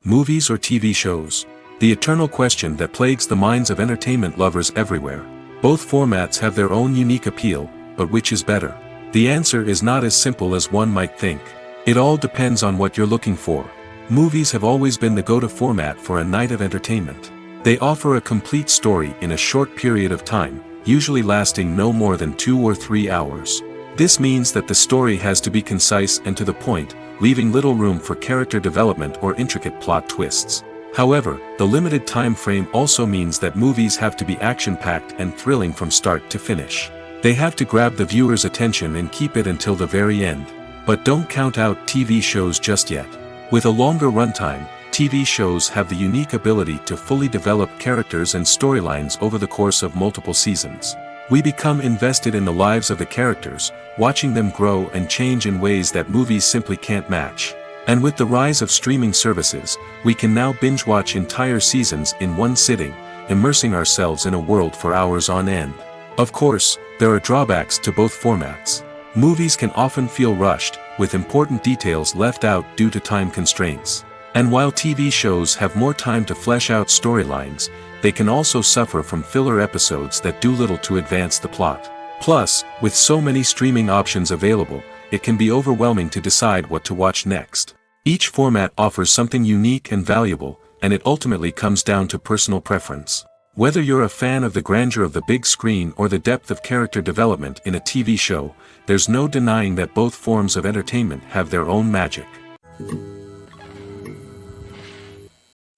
Movies or TV shows? The eternal question that plagues the minds of entertainment lovers everywhere. Both formats have their own unique appeal, but which is better? The answer is not as simple as one might think. It all depends on what you're looking for. Movies have always been the go-to format for a night of entertainment. They offer a complete story in a short period of time, usually lasting no more than 2 or 3 hours. This means that the story has to be concise and to the point, leaving little room for character development or intricate plot twists. However, the limited time frame also means that movies have to be action-packed and thrilling from start to finish. They have to grab the viewer's attention and keep it until the very end. But don't count out TV shows just yet. With a longer runtime, TV shows have the unique ability to fully develop characters and storylines over the course of multiple seasons. We become invested in the lives of the characters, watching them grow and change in ways that movies simply can't match. And with the rise of streaming services, we can now binge-watch entire seasons in one sitting, immersing ourselves in a world for hours on end. Of course, there are drawbacks to both formats. Movies can often feel rushed, with important details left out due to time constraints. And while TV shows have more time to flesh out storylines, they can also suffer from filler episodes that do little to advance the plot. Plus, with so many streaming options available, it can be overwhelming to decide what to watch next. Each format offers something unique and valuable, and it ultimately comes down to personal preference. Whether you're a fan of the grandeur of the big screen or the depth of character development in a TV show, there's no denying that both forms of entertainment have their own magic.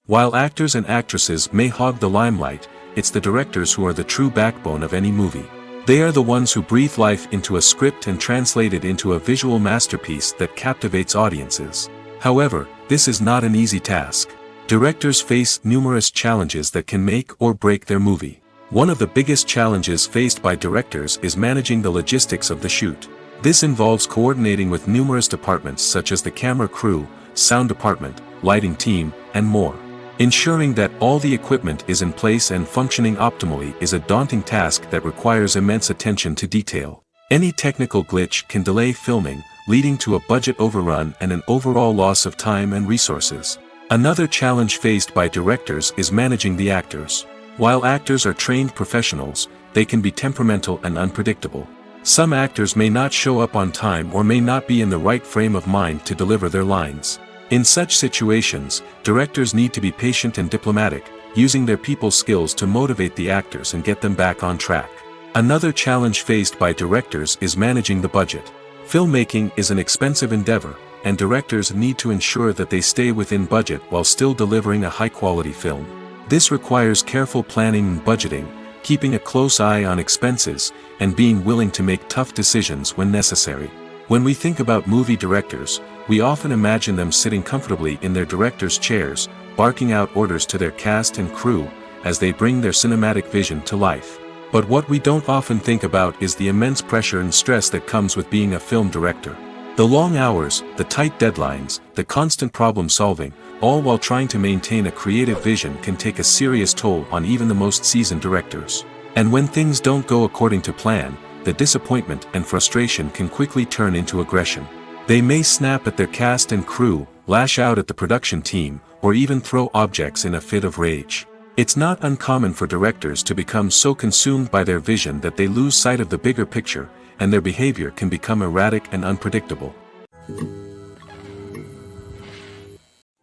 While actors and actresses may hog the limelight, it's the directors who are the true backbone of any movie. They are the ones who breathe life into a script and translate it into a visual masterpiece that captivates audiences. However, this is not an easy task. Directors face numerous challenges that can make or break their movie. One of the biggest challenges faced by directors is managing the logistics of the shoot. This involves coordinating with numerous departments such as the camera crew, sound department, lighting team, and more. Ensuring that all the equipment is in place and functioning optimally is a daunting task that requires immense attention to detail. Any technical glitch can delay filming, leading to a budget overrun and an overall loss of time and resources. Another challenge faced by directors is managing the actors. While actors are trained professionals, they can be temperamental and unpredictable. Some actors may not show up on time or may not be in the right frame of mind to deliver their lines. In such situations, directors need to be patient and diplomatic, using their people skills to motivate the actors and get them back on track. Another challenge faced by directors is managing the budget. Filmmaking is an expensive endeavor, and directors need to ensure that they stay within budget while still delivering a high-quality film. This requires careful planning and budgeting, keeping a close eye on expenses, and being willing to make tough decisions when necessary. When we think about movie directors, we often imagine them sitting comfortably in their director's chairs, barking out orders to their cast and crew, as they bring their cinematic vision to life. But what we don't often think about is the immense pressure and stress that comes with being a film director. The long hours, the tight deadlines, the constant problem solving, all while trying to maintain a creative vision can take a serious toll on even the most seasoned directors. And when things don't go according to plan, the disappointment and frustration can quickly turn into aggression. They may snap at their cast and crew, lash out at the production team, or even throw objects in a fit of rage. It's not uncommon for directors to become so consumed by their vision that they lose sight of the bigger picture, and their behavior can become erratic and unpredictable.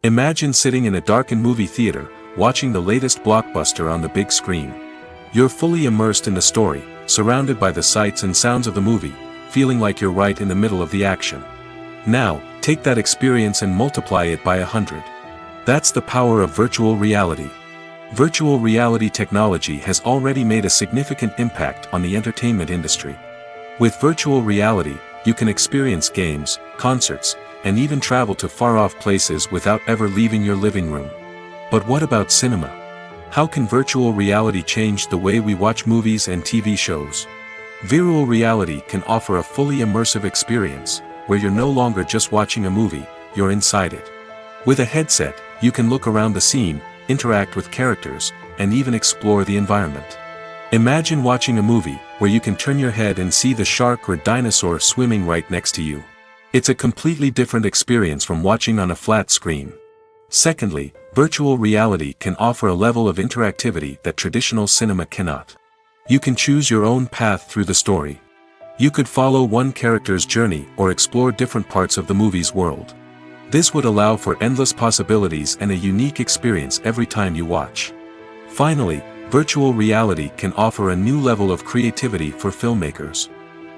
Imagine sitting in a darkened movie theater, watching the latest blockbuster on the big screen. You're fully immersed in the story, surrounded by the sights and sounds of the movie, feeling like you're right in the middle of the action. Now, take that experience and multiply it by 100. That's the power of virtual reality. Virtual reality technology has already made a significant impact on the entertainment industry. With virtual reality, you can experience games, concerts, and even travel to far-off places without ever leaving your living room. But what about cinema? How can virtual reality change the way we watch movies and TV shows? Virtual reality can offer a fully immersive experience, where you're no longer just watching a movie, you're inside it. With a headset, you can look around the scene, interact with characters, and even explore the environment. Imagine watching a movie where you can turn your head and see the shark or dinosaur swimming right next to you. It's a completely different experience from watching on a flat screen. Secondly, virtual reality can offer a level of interactivity that traditional cinema cannot. You can choose your own path through the story. You could follow one character's journey or explore different parts of the movie's world. This would allow for endless possibilities and a unique experience every time you watch. Finally, virtual reality can offer a new level of creativity for filmmakers.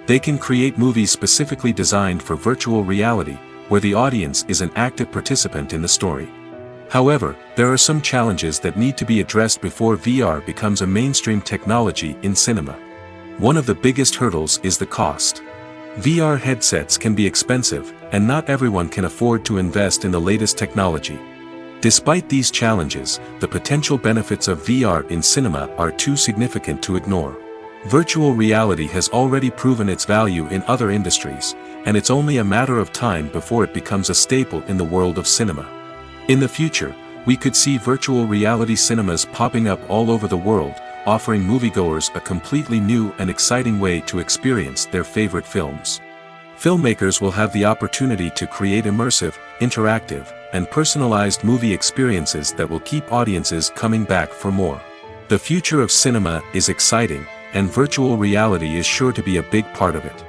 They can create movies specifically designed for virtual reality, where the audience is an active participant in the story. However, there are some challenges that need to be addressed before VR becomes a mainstream technology in cinema. One of the biggest hurdles is the cost. VR headsets can be expensive, and not everyone can afford to invest in the latest technology. Despite these challenges, the potential benefits of VR in cinema are too significant to ignore. Virtual reality has already proven its value in other industries, and it's only a matter of time before it becomes a staple in the world of cinema. In the future, we could see virtual reality cinemas popping up all over the world, offering moviegoers a completely new and exciting way to experience their favorite films. Filmmakers will have the opportunity to create immersive, interactive, and personalized movie experiences that will keep audiences coming back for more. The future of cinema is exciting, and virtual reality is sure to be a big part of it.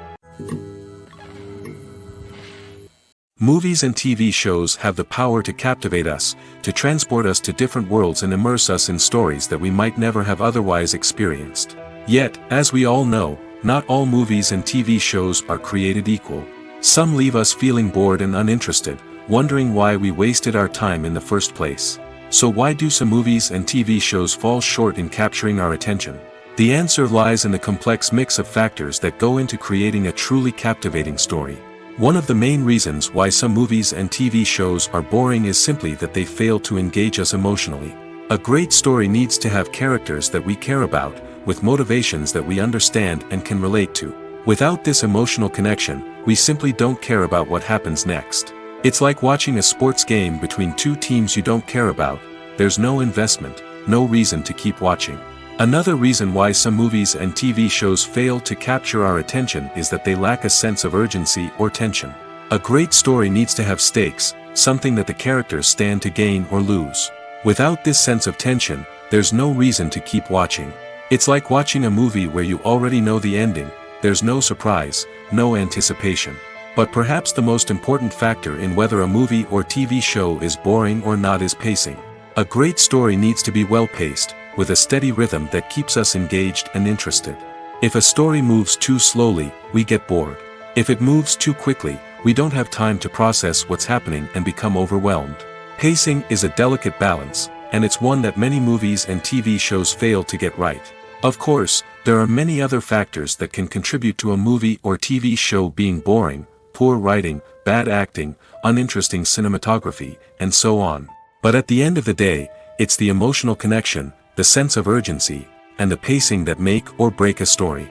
Movies and TV shows have the power to captivate us, to transport us to different worlds and immerse us in stories that we might never have otherwise experienced. Yet, as we all know, not all movies and TV shows are created equal. Some leave us feeling bored and uninterested, wondering why we wasted our time in the first place. So why do some movies and TV shows fall short in capturing our attention? The answer lies in the complex mix of factors that go into creating a truly captivating story. One of the main reasons why some movies and TV shows are boring is simply that they fail to engage us emotionally. A great story needs to have characters that we care about, with motivations that we understand and can relate to. Without this emotional connection, we simply don't care about what happens next. It's like watching a sports game between two teams you don't care about. There's no investment, no reason to keep watching. Another reason why some movies and TV shows fail to capture our attention is that they lack a sense of urgency or tension. A great story needs to have stakes, something that the characters stand to gain or lose. Without this sense of tension, there's no reason to keep watching. It's like watching a movie where you already know the ending. There's no surprise, no anticipation. But perhaps the most important factor in whether a movie or TV show is boring or not is pacing. A great story needs to be well paced, with a steady rhythm that keeps us engaged and interested. If a story moves too slowly, we get bored. If it moves too quickly, we don't have time to process what's happening and become overwhelmed. Pacing is a delicate balance, and it's one that many movies and TV shows fail to get right. Of course, there are many other factors that can contribute to a movie or TV show being boring: poor writing, bad acting, uninteresting cinematography, and so on. But at the end of the day, it's the emotional connection, the sense of urgency, and the pacing that make or break a story.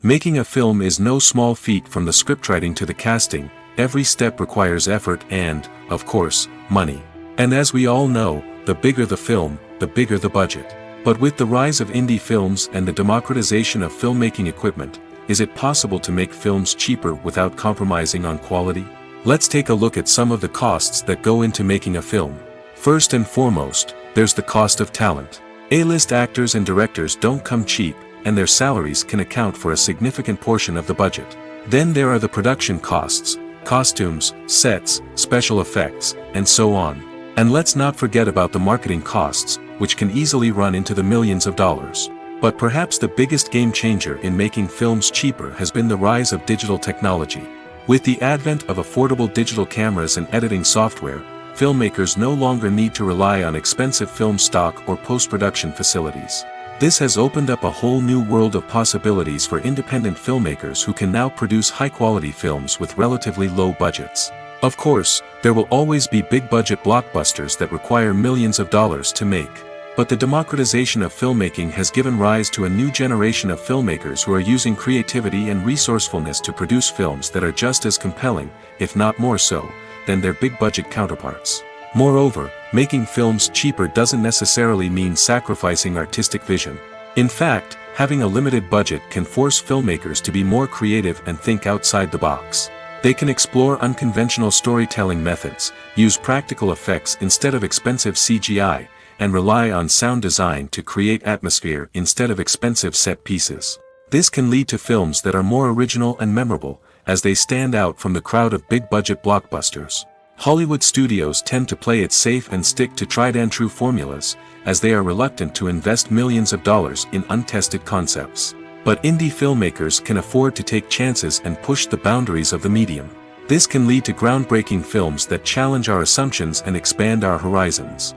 Making a film is no small feat. From the scriptwriting to the casting, every step requires effort and, of course, money. And as we all know, the bigger the film, the bigger the budget. But with the rise of indie films and the democratization of filmmaking equipment, is it possible to make films cheaper without compromising on quality? Let's take a look at some of the costs that go into making a film. First and foremost, there's the cost of talent. A-list actors and directors don't come cheap, and their salaries can account for a significant portion of the budget. Then there are the production costs: costumes, sets, special effects, and so on. And let's not forget about the marketing costs, which can easily run into the millions of dollars. But perhaps the biggest game changer in making films cheaper has been the rise of digital technology. With the advent of affordable digital cameras and editing software, filmmakers no longer need to rely on expensive film stock or post-production facilities. This has opened up a whole new world of possibilities for independent filmmakers who can now produce high-quality films with relatively low budgets. Of course, there will always be big-budget blockbusters that require millions of dollars to make. But the democratization of filmmaking has given rise to a new generation of filmmakers who are using creativity and resourcefulness to produce films that are just as compelling, if not more so, than their big-budget counterparts. Moreover, making films cheaper doesn't necessarily mean sacrificing artistic vision. In fact, having a limited budget can force filmmakers to be more creative and think outside the box. They can explore unconventional storytelling methods, use practical effects instead of expensive CGI, and rely on sound design to create atmosphere instead of expensive set pieces. This can lead to films that are more original and memorable, as they stand out from the crowd of big-budget blockbusters. Hollywood studios tend to play it safe and stick to tried-and-true formulas, as they are reluctant to invest millions of dollars in untested concepts. But indie filmmakers can afford to take chances and push the boundaries of the medium. This can lead to groundbreaking films that challenge our assumptions and expand our horizons.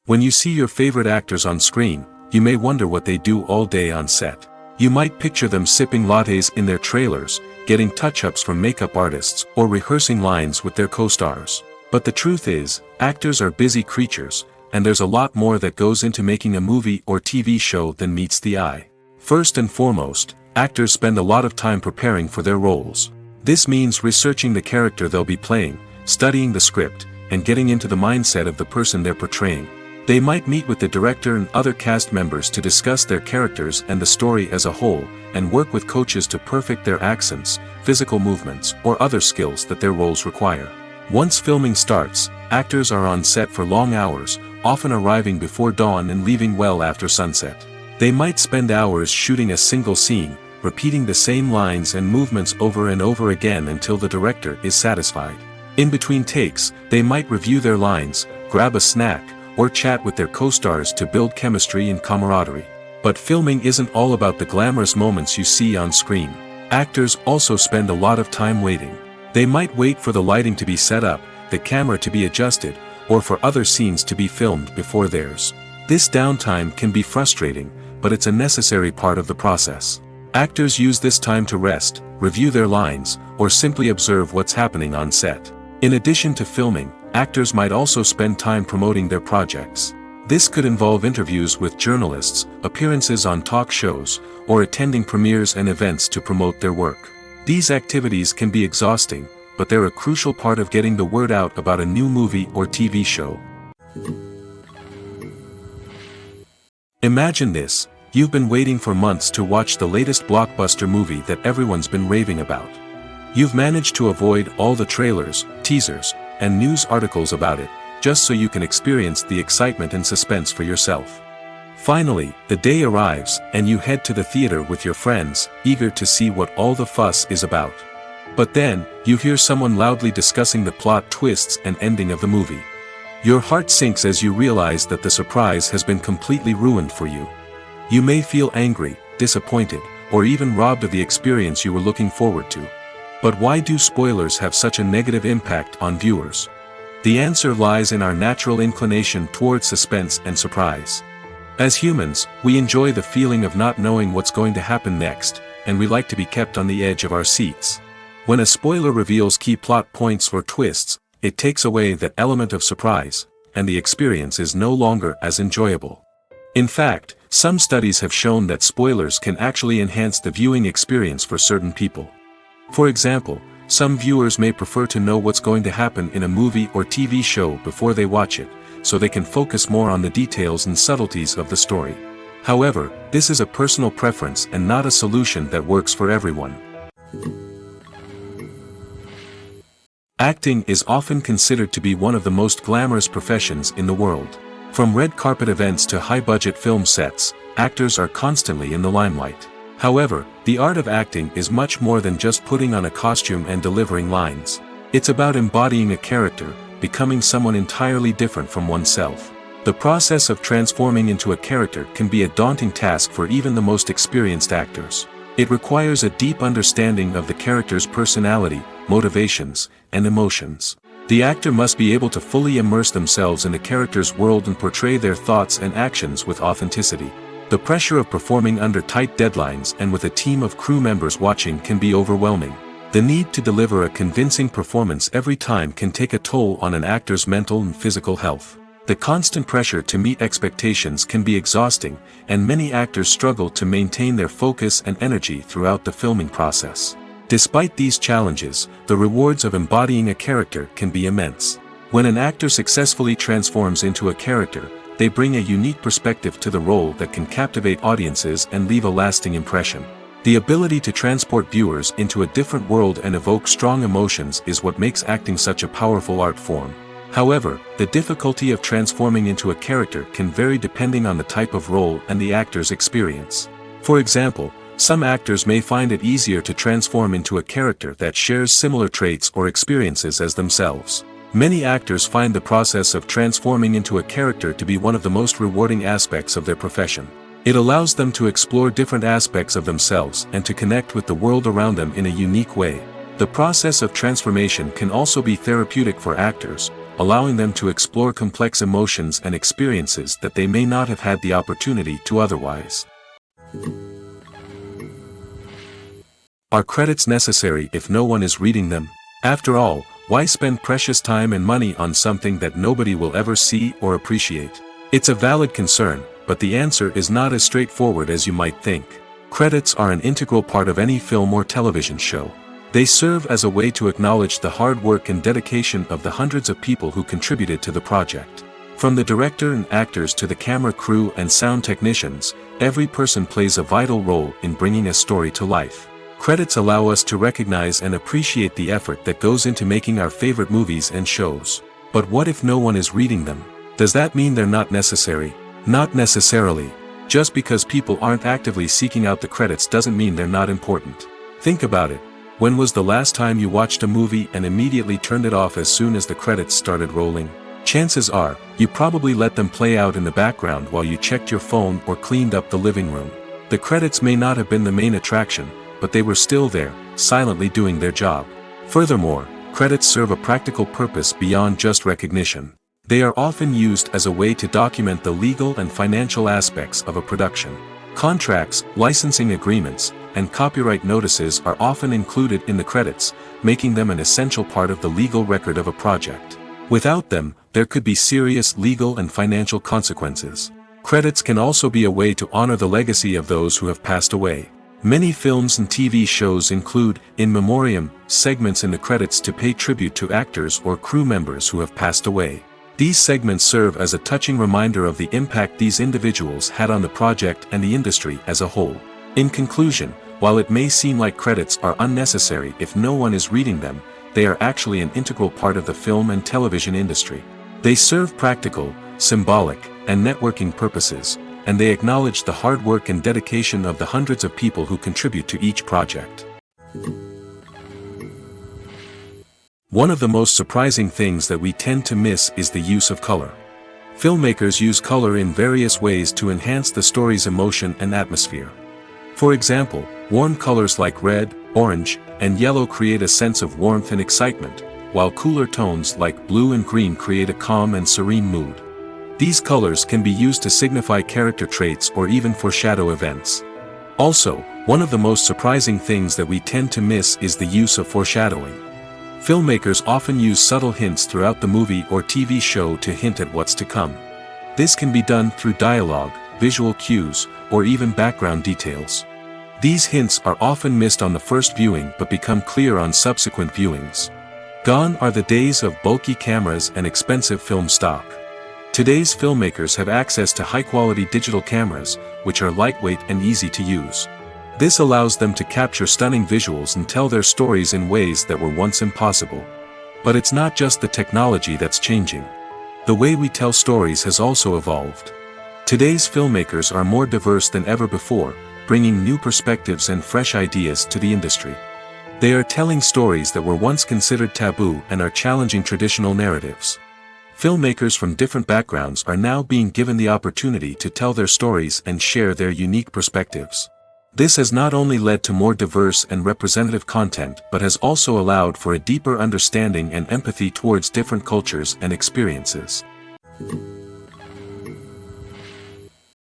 When you see your favorite actors on screen, you may wonder what they do all day on set. You might picture them sipping lattes in their trailers, getting touch-ups from makeup artists, or rehearsing lines with their co-stars. But the truth is, actors are busy creatures, and there's a lot more that goes into making a movie or TV show than meets the eye. First and foremost, actors spend a lot of time preparing for their roles. This means researching the character they'll be playing, studying the script, and getting into the mindset of the person they're portraying. They might meet with the director and other cast members to discuss their characters and the story as a whole, and work with coaches to perfect their accents, physical movements, or other skills that their roles require. Once filming starts, actors are on set for long hours, often arriving before dawn and leaving well after sunset. They might spend hours shooting a single scene, repeating the same lines and movements over and over again until the director is satisfied. In between takes, they might review their lines, grab a snack, or chat with their co-stars to build chemistry and camaraderie. But filming isn't all about the glamorous moments you see on screen. Actors also spend a lot of time waiting. They might wait for the lighting to be set up, the camera to be adjusted, or for other scenes to be filmed before theirs. This downtime can be frustrating, but it's a necessary part of the process. Actors use this time to rest, review their lines, or simply observe what's happening on set. In addition to filming, actors might also spend time promoting their projects. This could involve interviews with journalists, appearances on talk shows, or attending premieres and events to promote their work. These activities can be exhausting, but they're a crucial part of getting the word out about a new movie or TV show. Imagine this: you've been waiting for months to watch the latest blockbuster movie that everyone's been raving about. You've managed to avoid all the trailers, teasers, and news articles about it, just so you can experience the excitement and suspense for yourself. Finally, the day arrives, and you head to the theater with your friends, eager to see what all the fuss is about. But then, you hear someone loudly discussing the plot twists and ending of the movie. Your heart sinks as you realize that the surprise has been completely ruined for you. You may feel angry, disappointed, or even robbed of the experience you were looking forward to. But why do spoilers have such a negative impact on viewers? The answer lies in our natural inclination towards suspense and surprise. As humans, we enjoy the feeling of not knowing what's going to happen next, and we like to be kept on the edge of our seats. When a spoiler reveals key plot points or twists, it takes away that element of surprise, and the experience is no longer as enjoyable. In fact, some studies have shown that spoilers can actually enhance the viewing experience for certain people. For example, some viewers may prefer to know what's going to happen in a movie or TV show before they watch it, so they can focus more on the details and subtleties of the story. However, this is a personal preference and not a solution that works for everyone. Acting is often considered to be one of the most glamorous professions in the world. From red carpet events to high-budget film sets, actors are constantly in the limelight. However, the art of acting is much more than just putting on a costume and delivering lines. It's about embodying a character, becoming someone entirely different from oneself. The process of transforming into a character can be a daunting task for even the most experienced actors. It requires a deep understanding of the character's personality, motivations, and emotions. The actor must be able to fully immerse themselves in the character's world and portray their thoughts and actions with authenticity. The pressure of performing under tight deadlines and with a team of crew members watching can be overwhelming. The need to deliver a convincing performance every time can take a toll on an actor's mental and physical health. The constant pressure to meet expectations can be exhausting, and many actors struggle to maintain their focus and energy throughout the filming process. Despite these challenges, the rewards of embodying a character can be immense. When an actor successfully transforms into a character, they bring a unique perspective to the role that can captivate audiences and leave a lasting impression. The ability to transport viewers into a different world and evoke strong emotions is what makes acting such a powerful art form. However, the difficulty of transforming into a character can vary depending on the type of role and the actor's experience. For example, some actors may find it easier to transform into a character that shares similar traits or experiences as themselves. Many actors find the process of transforming into a character to be one of the most rewarding aspects of their profession. It allows them to explore different aspects of themselves and to connect with the world around them in a unique way. The process of transformation can also be therapeutic for actors, allowing them to explore complex emotions and experiences that they may not have had the opportunity to otherwise. Are credits necessary if no one is reading them? After all, why spend precious time and money on something that nobody will ever see or appreciate? It's a valid concern, but the answer is not as straightforward as you might think. Credits are an integral part of any film or television show. They serve as a way to acknowledge the hard work and dedication of the hundreds of people who contributed to the project. From the director and actors to the camera crew and sound technicians, every person plays a vital role in bringing a story to life. Credits allow us to recognize and appreciate the effort that goes into making our favorite movies and shows. But what if no one is reading them? Does that mean they're not necessary? Not necessarily. Just because people aren't actively seeking out the credits doesn't mean they're not important. Think about it. When was the last time you watched a movie and immediately turned it off as soon as the credits started rolling? Chances are, you probably let them play out in the background while you checked your phone or cleaned up the living room. The credits may not have been the main attraction, but they were still there, silently doing their job. Furthermore, credits serve a practical purpose beyond just recognition. They are often used as a way to document the legal and financial aspects of a production. Contracts, licensing agreements, and copyright notices are often included in the credits, making them an essential part of the legal record of a project. Without them, there could be serious legal and financial consequences. Credits can also be a way to honor the legacy of those who have passed away. Many films and TV shows include, in memoriam, segments in the credits to pay tribute to actors or crew members who have passed away. These segments serve as a touching reminder of the impact these individuals had on the project and the industry as a whole. In conclusion, while it may seem like credits are unnecessary if no one is reading them, they are actually an integral part of the film and television industry. They serve practical, symbolic, and networking purposes, and they acknowledge the hard work and dedication of the hundreds of people who contribute to each project. One of the most surprising things that we tend to miss is the use of color. Filmmakers use color in various ways to enhance the story's emotion and atmosphere. For example, warm colors like red, orange, and yellow create a sense of warmth and excitement, while cooler tones like blue and green create a calm and serene mood. These colors can be used to signify character traits or even foreshadow events. Also, one of the most surprising things that we tend to miss is the use of foreshadowing. Filmmakers often use subtle hints throughout the movie or TV show to hint at what's to come. This can be done through dialogue, visual cues, or even background details. These hints are often missed on the first viewing but become clear on subsequent viewings. Gone are the days of bulky cameras and expensive film stock. Today's filmmakers have access to high-quality digital cameras, which are lightweight and easy to use. This allows them to capture stunning visuals and tell their stories in ways that were once impossible. But it's not just the technology that's changing. The way we tell stories has also evolved. Today's filmmakers are more diverse than ever before, bringing new perspectives and fresh ideas to the industry. They are telling stories that were once considered taboo and are challenging traditional narratives. Filmmakers from different backgrounds are now being given the opportunity to tell their stories and share their unique perspectives. This has not only led to more diverse and representative content but has also allowed for a deeper understanding and empathy towards different cultures and experiences.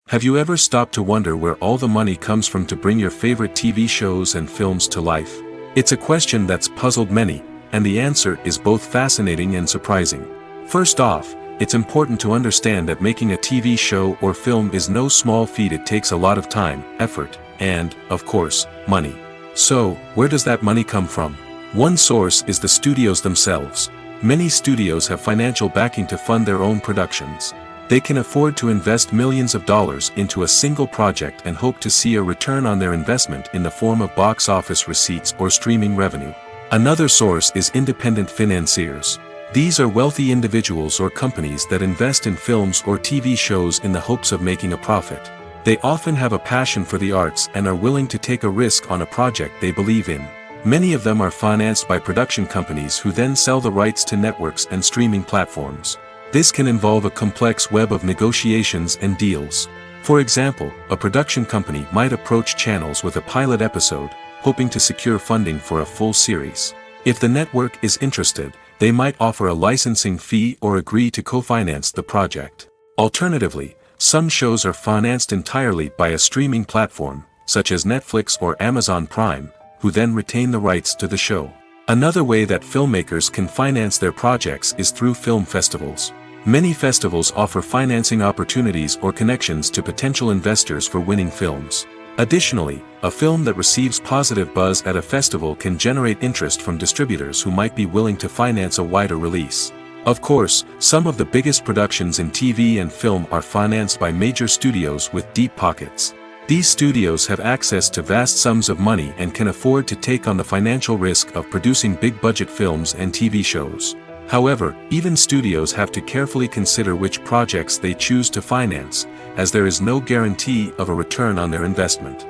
Have you ever stopped to wonder where all the money comes from to bring your favorite TV shows and films to life? It's a question that's puzzled many, and the answer is both fascinating and surprising. First off, it's important to understand that making a TV show or film is no small feat. It takes a lot of time, effort, and, of course, money. So, where does that money come from? One source is the studios themselves. Many studios have financial backing to fund their own productions. They can afford to invest millions of dollars into a single project and hope to see a return on their investment in the form of box office receipts or streaming revenue. Another source is independent financiers. These are wealthy individuals or companies that invest in films or TV shows in the hopes of making a profit. They often have a passion for the arts and are willing to take a risk on a project they believe in. Many of them are financed by production companies who then sell the rights to networks and streaming platforms. This can involve a complex web of negotiations and deals. For example, a production company might approach channels with a pilot episode, hoping to secure funding for a full series. If the network is interested, they might offer a licensing fee or agree to co-finance the project. Alternatively, some shows are financed entirely by a streaming platform, such as Netflix or Amazon Prime, who then retain the rights to the show. Another way that filmmakers can finance their projects is through film festivals. Many festivals offer financing opportunities or connections to potential investors for winning films. Additionally, a film that receives positive buzz at a festival can generate interest from distributors who might be willing to finance a wider release. Of course, some of the biggest productions in TV and film are financed by major studios with deep pockets. These studios have access to vast sums of money and can afford to take on the financial risk of producing big-budget films and TV shows. However, even studios have to carefully consider which projects they choose to finance, as there is no guarantee of a return on their investment.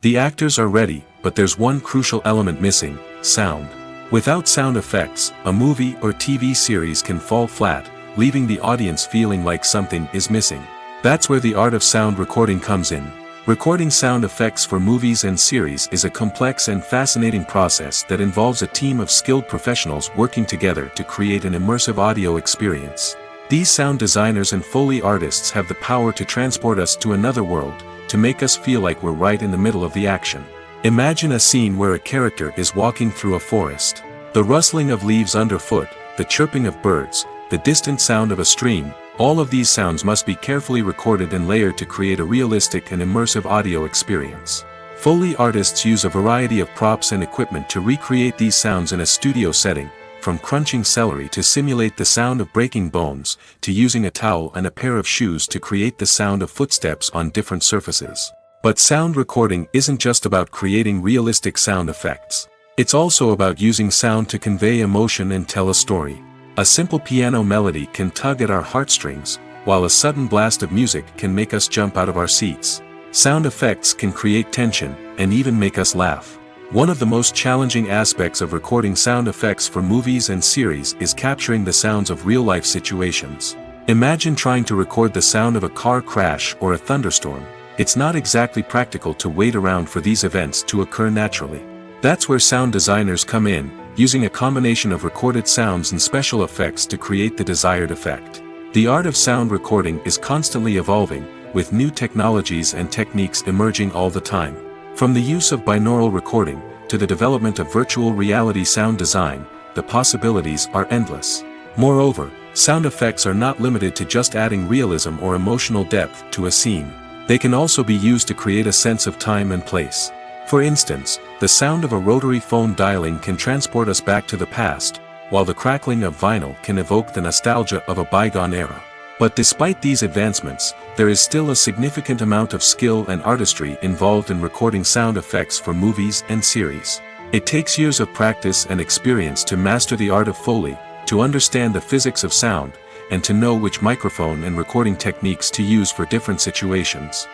The actors are ready, but there's one crucial element missing: sound. Without sound effects, a movie or TV series can fall flat, leaving the audience feeling like something is missing. That's where the art of sound recording comes in. Recording sound effects for movies and series is a complex and fascinating process that involves a team of skilled professionals working together to create an immersive audio experience. These sound designers and Foley artists have the power to transport us to another world, to make us feel like we're right in the middle of the action. Imagine a scene where a character is walking through a forest. The rustling of leaves underfoot, the chirping of birds, the distant sound of a stream, all of these sounds must be carefully recorded and layered to create a realistic and immersive audio experience. Foley artists use a variety of props and equipment to recreate these sounds in a studio setting, from crunching celery to simulate the sound of breaking bones, to using a towel and a pair of shoes to create the sound of footsteps on different surfaces. But sound recording isn't just about creating realistic sound effects. It's also about using sound to convey emotion and tell a story. A simple piano melody can tug at our heartstrings, while a sudden blast of music can make us jump out of our seats. Sound effects can create tension, and even make us laugh. One of the most challenging aspects of recording sound effects for movies and series is capturing the sounds of real-life situations. Imagine trying to record the sound of a car crash or a thunderstorm. It's not exactly practical to wait around for these events to occur naturally. That's where sound designers come in, using a combination of recorded sounds and special effects to create the desired effect. The art of sound recording is constantly evolving, with new technologies and techniques emerging all the time. From the use of binaural recording, to the development of virtual reality sound design, the possibilities are endless. Moreover, sound effects are not limited to just adding realism or emotional depth to a scene. They can also be used to create a sense of time and place. For instance, the sound of a rotary phone dialing can transport us back to the past, while the crackling of vinyl can evoke the nostalgia of a bygone era. But despite these advancements, there is still a significant amount of skill and artistry involved in recording sound effects for movies and series. It takes years of practice and experience to master the art of Foley, to understand the physics of sound, and to know which microphone and recording techniques to use for different situations.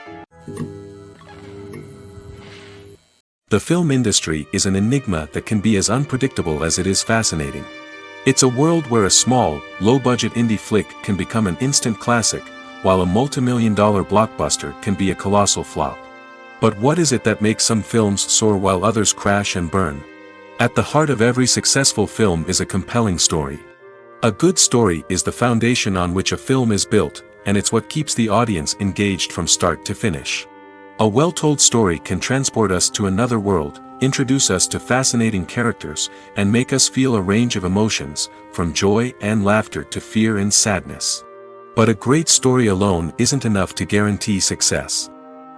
The film industry is an enigma that can be as unpredictable as it is fascinating. It's a world where a small, low-budget indie flick can become an instant classic, while a multi-million-dollar blockbuster can be a colossal flop. But what is it that makes some films soar while others crash and burn? At the heart of every successful film is a compelling story. A good story is the foundation on which a film is built, and it's what keeps the audience engaged from start to finish. A well-told story can transport us to another world, introduce us to fascinating characters, and make us feel a range of emotions, from joy and laughter to fear and sadness. But a great story alone isn't enough to guarantee success.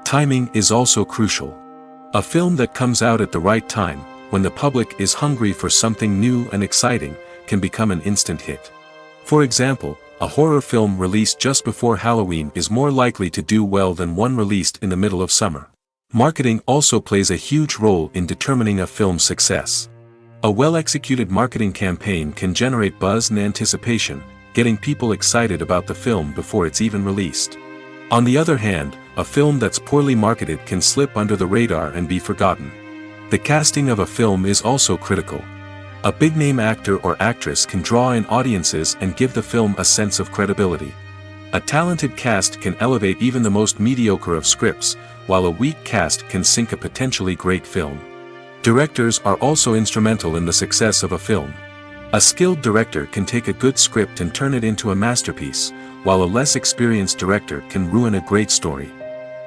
Timing is also crucial. A film that comes out at the right time, when the public is hungry for something new and exciting, can become an instant hit. For example, a horror film released just before Halloween is more likely to do well than one released in the middle of summer. Marketing also plays a huge role in determining a film's success. A well-executed marketing campaign can generate buzz and anticipation, getting people excited about the film before it's even released. On the other hand, a film that's poorly marketed can slip under the radar and be forgotten. The casting of a film is also critical. A big-name actor or actress can draw in audiences and give the film a sense of credibility. A talented cast can elevate even the most mediocre of scripts, while a weak cast can sink a potentially great film. Directors are also instrumental in the success of a film. A skilled director can take a good script and turn it into a masterpiece, while a less experienced director can ruin a great story.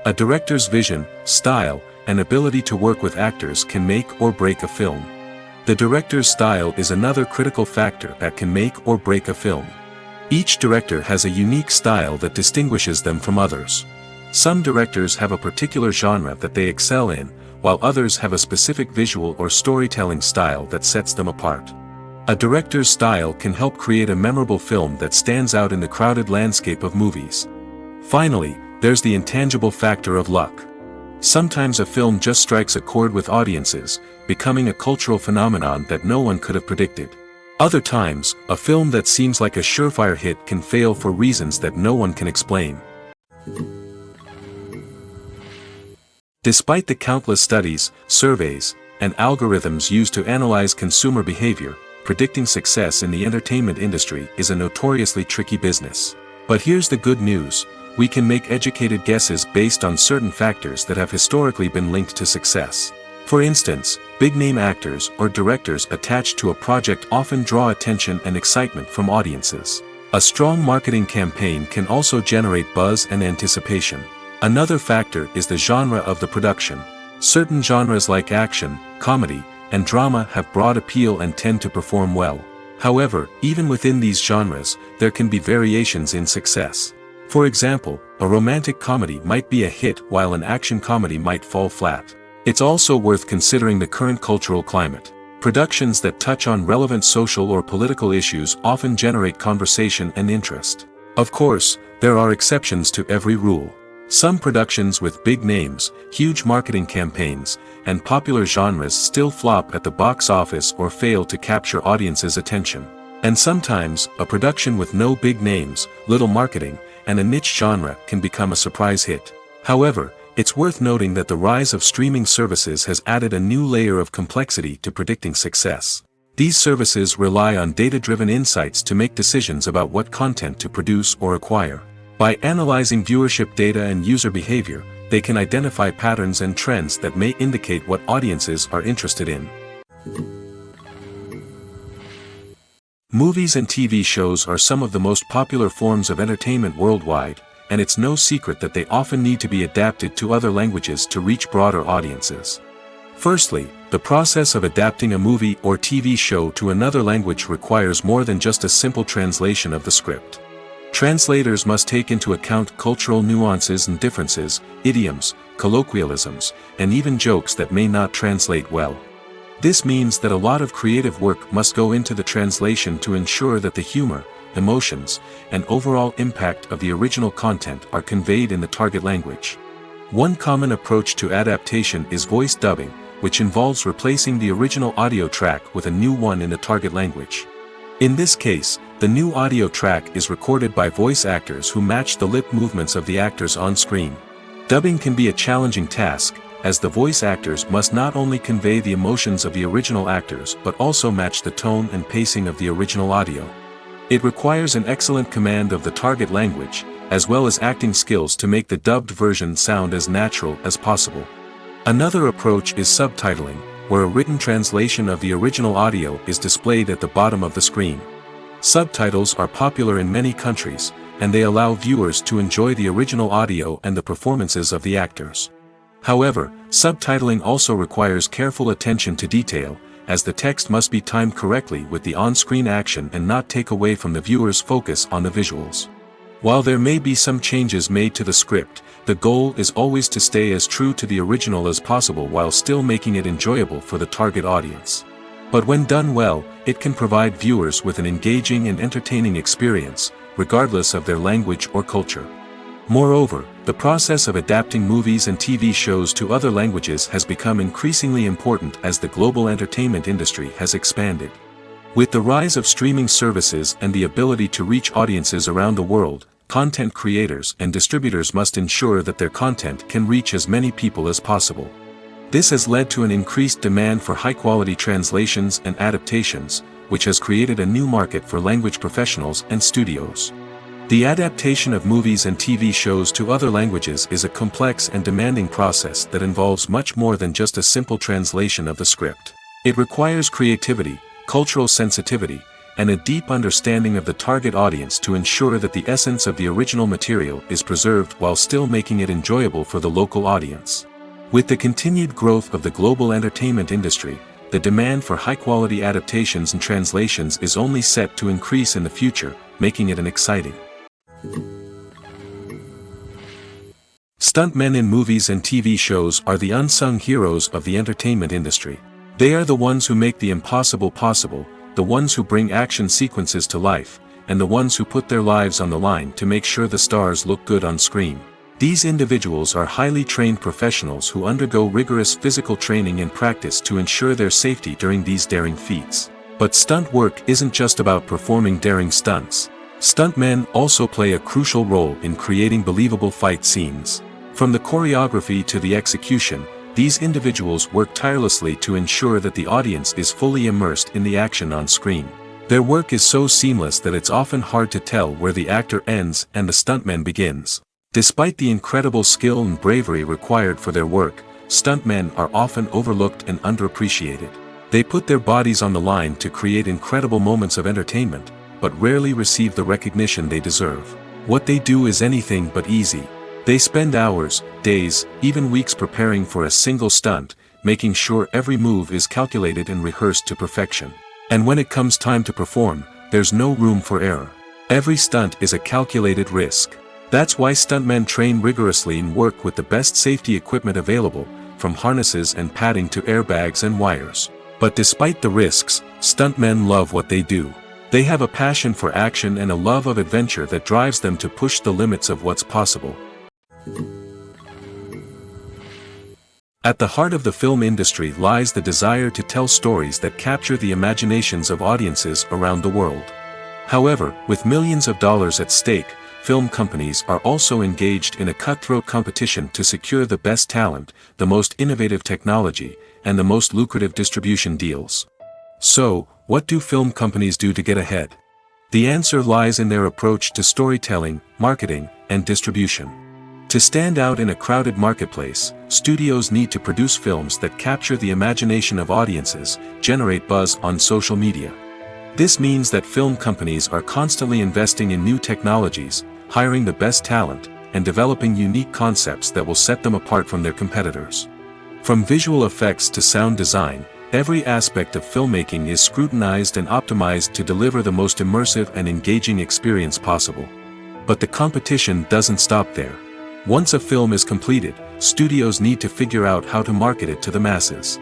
A director's vision, style, and ability to work with actors can make or break a film. The director's style is another critical factor that can make or break a film. Each director has a unique style that distinguishes them from others. Some directors have a particular genre that they excel in, while others have a specific visual or storytelling style that sets them apart. A director's style can help create a memorable film that stands out in the crowded landscape of movies. Finally, there's the intangible factor of luck. Sometimes a film just strikes a chord with audiences, becoming a cultural phenomenon that no one could have predicted. Other times, a film that seems like a surefire hit can fail for reasons that no one can explain. Despite the countless studies, surveys, and algorithms used to analyze consumer behavior, predicting success in the entertainment industry is a notoriously tricky business. But here's the good news: we can make educated guesses based on certain factors that have historically been linked to success. For instance, big-name actors or directors attached to a project often draw attention and excitement from audiences. A strong marketing campaign can also generate buzz and anticipation. Another factor is the genre of the production. Certain genres like action, comedy, and drama have broad appeal and tend to perform well. However, even within these genres, there can be variations in success. For example, a romantic comedy might be a hit while an action comedy might fall flat. It's also worth considering the current cultural climate. Productions that touch on relevant social or political issues often generate conversation and interest. Of course, there are exceptions to every rule. Some productions with big names, huge marketing campaigns, and popular genres still flop at the box office or fail to capture audiences' attention. And sometimes, a production with no big names, little marketing, and a niche genre can become a surprise hit. However, It's worth noting that the rise of streaming services has added a new layer of complexity to predicting success. These services rely on data-driven insights to make decisions about what content to produce or acquire. By analyzing viewership data and user behavior, they can identify patterns and trends that may indicate what audiences are interested in. Movies and TV shows are some of the most popular forms of entertainment worldwide, and it's no secret that they often need to be adapted to other languages to reach broader audiences. Firstly, the process of adapting a movie or TV show to another language requires more than just a simple translation of the script. Translators must take into account cultural nuances and differences, idioms, colloquialisms, and even jokes that may not translate well. This means that a lot of creative work must go into the translation to ensure that the humor, emotions, and overall impact of the original content are conveyed in the target language. One common approach to adaptation is voice dubbing, which involves replacing the original audio track with a new one in the target language. In this case, the new audio track is recorded by voice actors who match the lip movements of the actors on screen. Dubbing can be a challenging task, as the voice actors must not only convey the emotions of the original actors but also match the tone and pacing of the original audio. It requires an excellent command of the target language, as well as acting skills to make the dubbed version sound as natural as possible. Another approach is subtitling, where a written translation of the original audio is displayed at the bottom of the screen. Subtitles are popular in many countries, and they allow viewers to enjoy the original audio and the performances of the actors. However, subtitling also requires careful attention to detail, as the text must be timed correctly with the on-screen action and not take away from the viewer's focus on the visuals. While there may be some changes made to the script, the goal is always to stay as true to the original as possible while still making it enjoyable for the target audience. But when done well, it can provide viewers with an engaging and entertaining experience, regardless of their language or culture. Moreover, the process of adapting movies and TV shows to other languages has become increasingly important as the global entertainment industry has expanded. With the rise of streaming services and the ability to reach audiences around the world, content creators and distributors must ensure that their content can reach as many people as possible. This has led to an increased demand for high-quality translations and adaptations, which has created a new market for language professionals and studios. The adaptation of movies and TV shows to other languages is a complex and demanding process that involves much more than just a simple translation of the script. It requires creativity, cultural sensitivity, and a deep understanding of the target audience to ensure that the essence of the original material is preserved while still making it enjoyable for the local audience. With the continued growth of the global entertainment industry, the demand for high-quality adaptations and translations is only set to increase in the future, making it an exciting. Stuntmen in movies and TV shows are the unsung heroes of the entertainment industry. They are the ones who make the impossible possible, the ones who bring action sequences to life, and the ones who put their lives on the line to make sure the stars look good on screen. These individuals are highly trained professionals who undergo rigorous physical training and practice to ensure their safety during these daring feats. But stunt work isn't just about performing daring stunts. Stuntmen also play a crucial role in creating believable fight scenes. From the choreography to the execution, these individuals work tirelessly to ensure that the audience is fully immersed in the action on screen. Their work is so seamless that it's often hard to tell where the actor ends and the stuntman begins. Despite the incredible skill and bravery required for their work, stuntmen are often overlooked and underappreciated. They put their bodies on the line to create incredible moments of entertainment, but rarely receive the recognition they deserve. What they do is anything but easy. They spend hours, days, even weeks preparing for a single stunt, making sure every move is calculated and rehearsed to perfection. And when it comes time to perform, there's no room for error. Every stunt is a calculated risk. That's why stuntmen train rigorously and work with the best safety equipment available, from harnesses and padding to airbags and wires. But despite the risks, stuntmen love what they do. They have a passion for action and a love of adventure that drives them to push the limits of what's possible. At the heart of the film industry lies the desire to tell stories that capture the imaginations of audiences around the world. However, with millions of dollars at stake, film companies are also engaged in a cutthroat competition to secure the best talent, the most innovative technology, and the most lucrative distribution deals. So, what do film companies do to get ahead? The answer lies in their approach to storytelling, marketing, and distribution. To stand out in a crowded marketplace, studios need to produce films that capture the imagination of audiences, generate buzz on social media. This means that film companies are constantly investing in new technologies, hiring the best talent, and developing unique concepts that will set them apart from their competitors. From visual effects to sound design, every aspect of filmmaking is scrutinized and optimized to deliver the most immersive and engaging experience possible. But the competition doesn't stop there. Once a film is completed, studios need to figure out how to market it to the masses.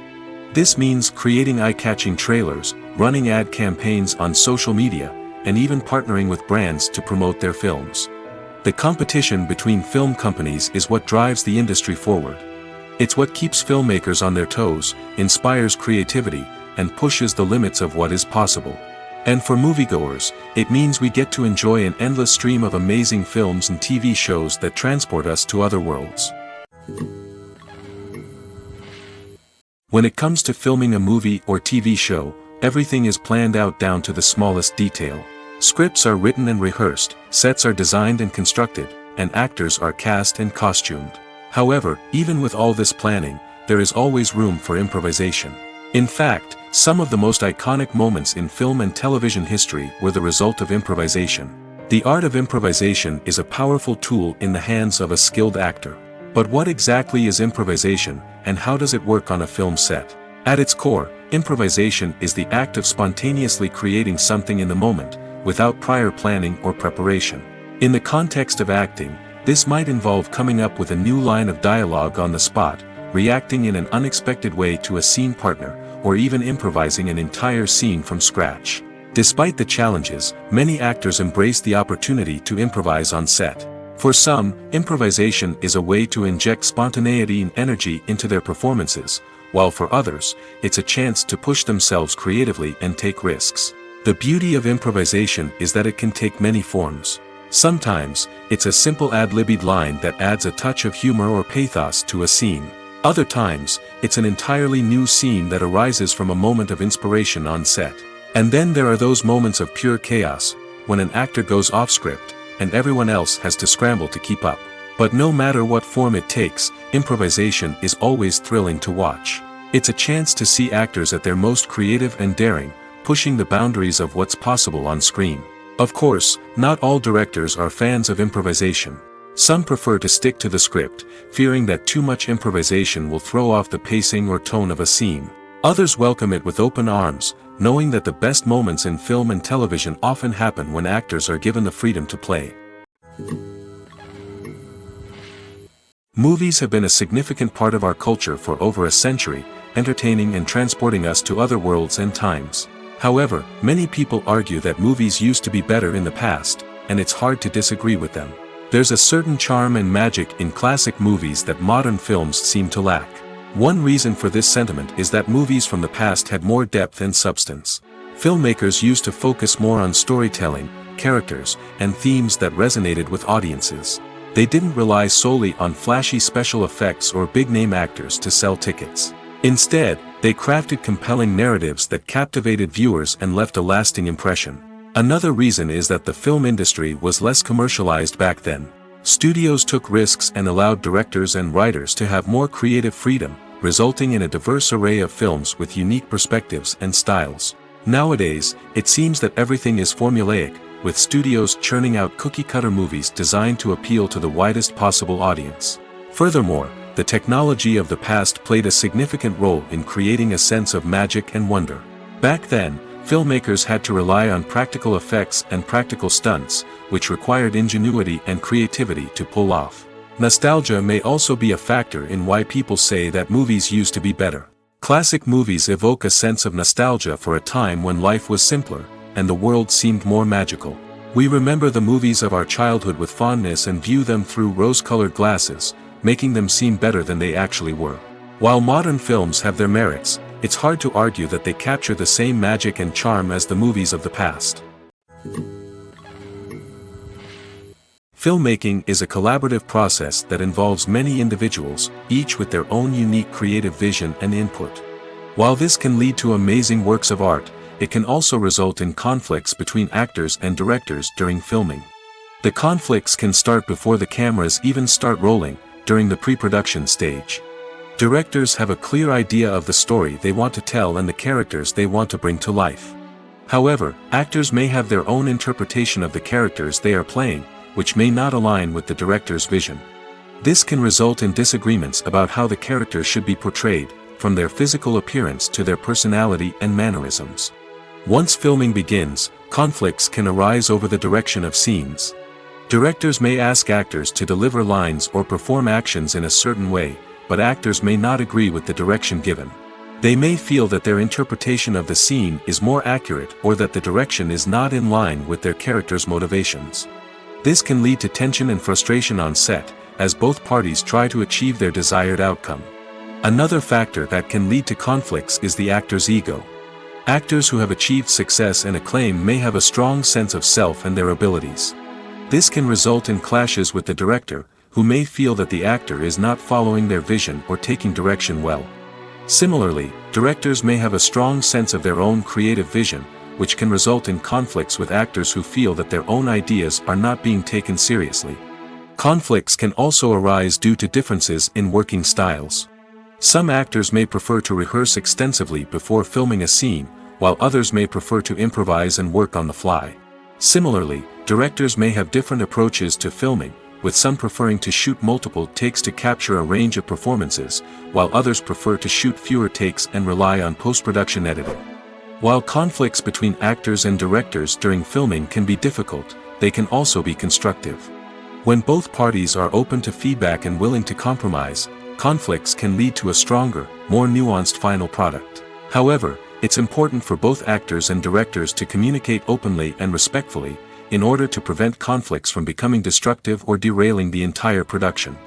This means creating eye-catching trailers, running ad campaigns on social media, and even partnering with brands to promote their films. The competition between film companies is what drives the industry forward. It's what keeps filmmakers on their toes, inspires creativity, and pushes the limits of what is possible. And for moviegoers, it means we get to enjoy an endless stream of amazing films and TV shows that transport us to other worlds. When it comes to filming a movie or TV show, everything is planned out down to the smallest detail. Scripts are written and rehearsed, sets are designed and constructed, and actors are cast and costumed. However, even with all this planning, there is always room for improvisation. In fact, some of the most iconic moments in film and television history were the result of improvisation. The art of improvisation is a powerful tool in the hands of a skilled actor. But what exactly is improvisation, and how does it work on a film set? At its core, improvisation is the act of spontaneously creating something in the moment, without prior planning or preparation. In the context of acting, this might involve coming up with a new line of dialogue on the spot, reacting in an unexpected way to a scene partner, or even improvising an entire scene from scratch. Despite the challenges, many actors embrace the opportunity to improvise on set. For some, improvisation is a way to inject spontaneity and energy into their performances, while for others, it's a chance to push themselves creatively and take risks. The beauty of improvisation is that it can take many forms. Sometimes, it's a simple ad-libbed line that adds a touch of humor or pathos to a scene. Other times, it's an entirely new scene that arises from a moment of inspiration on set. And then there are those moments of pure chaos, when an actor goes off script, and everyone else has to scramble to keep up. But no matter what form it takes, improvisation is always thrilling to watch. It's a chance to see actors at their most creative and daring, pushing the boundaries of what's possible on screen. Of course, not all directors are fans of improvisation. Some prefer to stick to the script, fearing that too much improvisation will throw off the pacing or tone of a scene. Others welcome it with open arms, knowing that the best moments in film and television often happen when actors are given the freedom to play. Movies have been a significant part of our culture for over a century, entertaining and transporting us to other worlds and times. However, many people argue that movies used to be better in the past, and it's hard to disagree with them. There's a certain charm and magic in classic movies that modern films seem to lack. One reason for this sentiment is that movies from the past had more depth and substance. Filmmakers used to focus more on storytelling, characters, and themes that resonated with audiences. They didn't rely solely on flashy special effects or big-name actors to sell tickets. Instead, they crafted compelling narratives that captivated viewers and left a lasting impression. Another reason is that the film industry was less commercialized back then. Studios took risks and allowed directors and writers to have more creative freedom, resulting in a diverse array of films with unique perspectives and styles. Nowadays, it seems that everything is formulaic, with studios churning out cookie-cutter movies designed to appeal to the widest possible audience. Furthermore, the technology of the past played a significant role in creating a sense of magic and wonder. Back then, filmmakers had to rely on practical effects and practical stunts, which required ingenuity and creativity to pull off. Nostalgia may also be a factor in why people say that movies used to be better. Classic movies evoke a sense of nostalgia for a time when life was simpler, and the world seemed more magical. We remember the movies of our childhood with fondness and view them through rose-colored glasses, making them seem better than they actually were. While modern films have their merits, it's hard to argue that they capture the same magic and charm as the movies of the past. Filmmaking is a collaborative process that involves many individuals, each with their own unique creative vision and input. While this can lead to amazing works of art, it can also result in conflicts between actors and directors during filming. The conflicts can start before the cameras even start rolling, during the pre-production stage. Directors have a clear idea of the story they want to tell and the characters they want to bring to life. However, actors may have their own interpretation of the characters they are playing, which may not align with the director's vision. This can result in disagreements about how the characters should be portrayed, from their physical appearance to their personality and mannerisms. Once filming begins, conflicts can arise over the direction of scenes. Directors may ask actors to deliver lines or perform actions in a certain way, but actors may not agree with the direction given. They may feel that their interpretation of the scene is more accurate or that the direction is not in line with their character's motivations. This can lead to tension and frustration on set, as both parties try to achieve their desired outcome. Another factor that can lead to conflicts is the actor's ego. Actors who have achieved success and acclaim may have a strong sense of self and their abilities. This can result in clashes with the director, who may feel that the actor is not following their vision or taking direction well. Similarly, directors may have a strong sense of their own creative vision, which can result in conflicts with actors who feel that their own ideas are not being taken seriously. Conflicts can also arise due to differences in working styles. Some actors may prefer to rehearse extensively before filming a scene, while others may prefer to improvise and work on the fly. Similarly, directors may have different approaches to filming, with some preferring to shoot multiple takes to capture a range of performances, while others prefer to shoot fewer takes and rely on post-production editing. While conflicts between actors and directors during filming can be difficult, they can also be constructive. When both parties are open to feedback and willing to compromise, conflicts can lead to a stronger, more nuanced final product. However, it's important for both actors and directors to communicate openly and respectfully, in order to prevent conflicts from becoming destructive or derailing the entire production.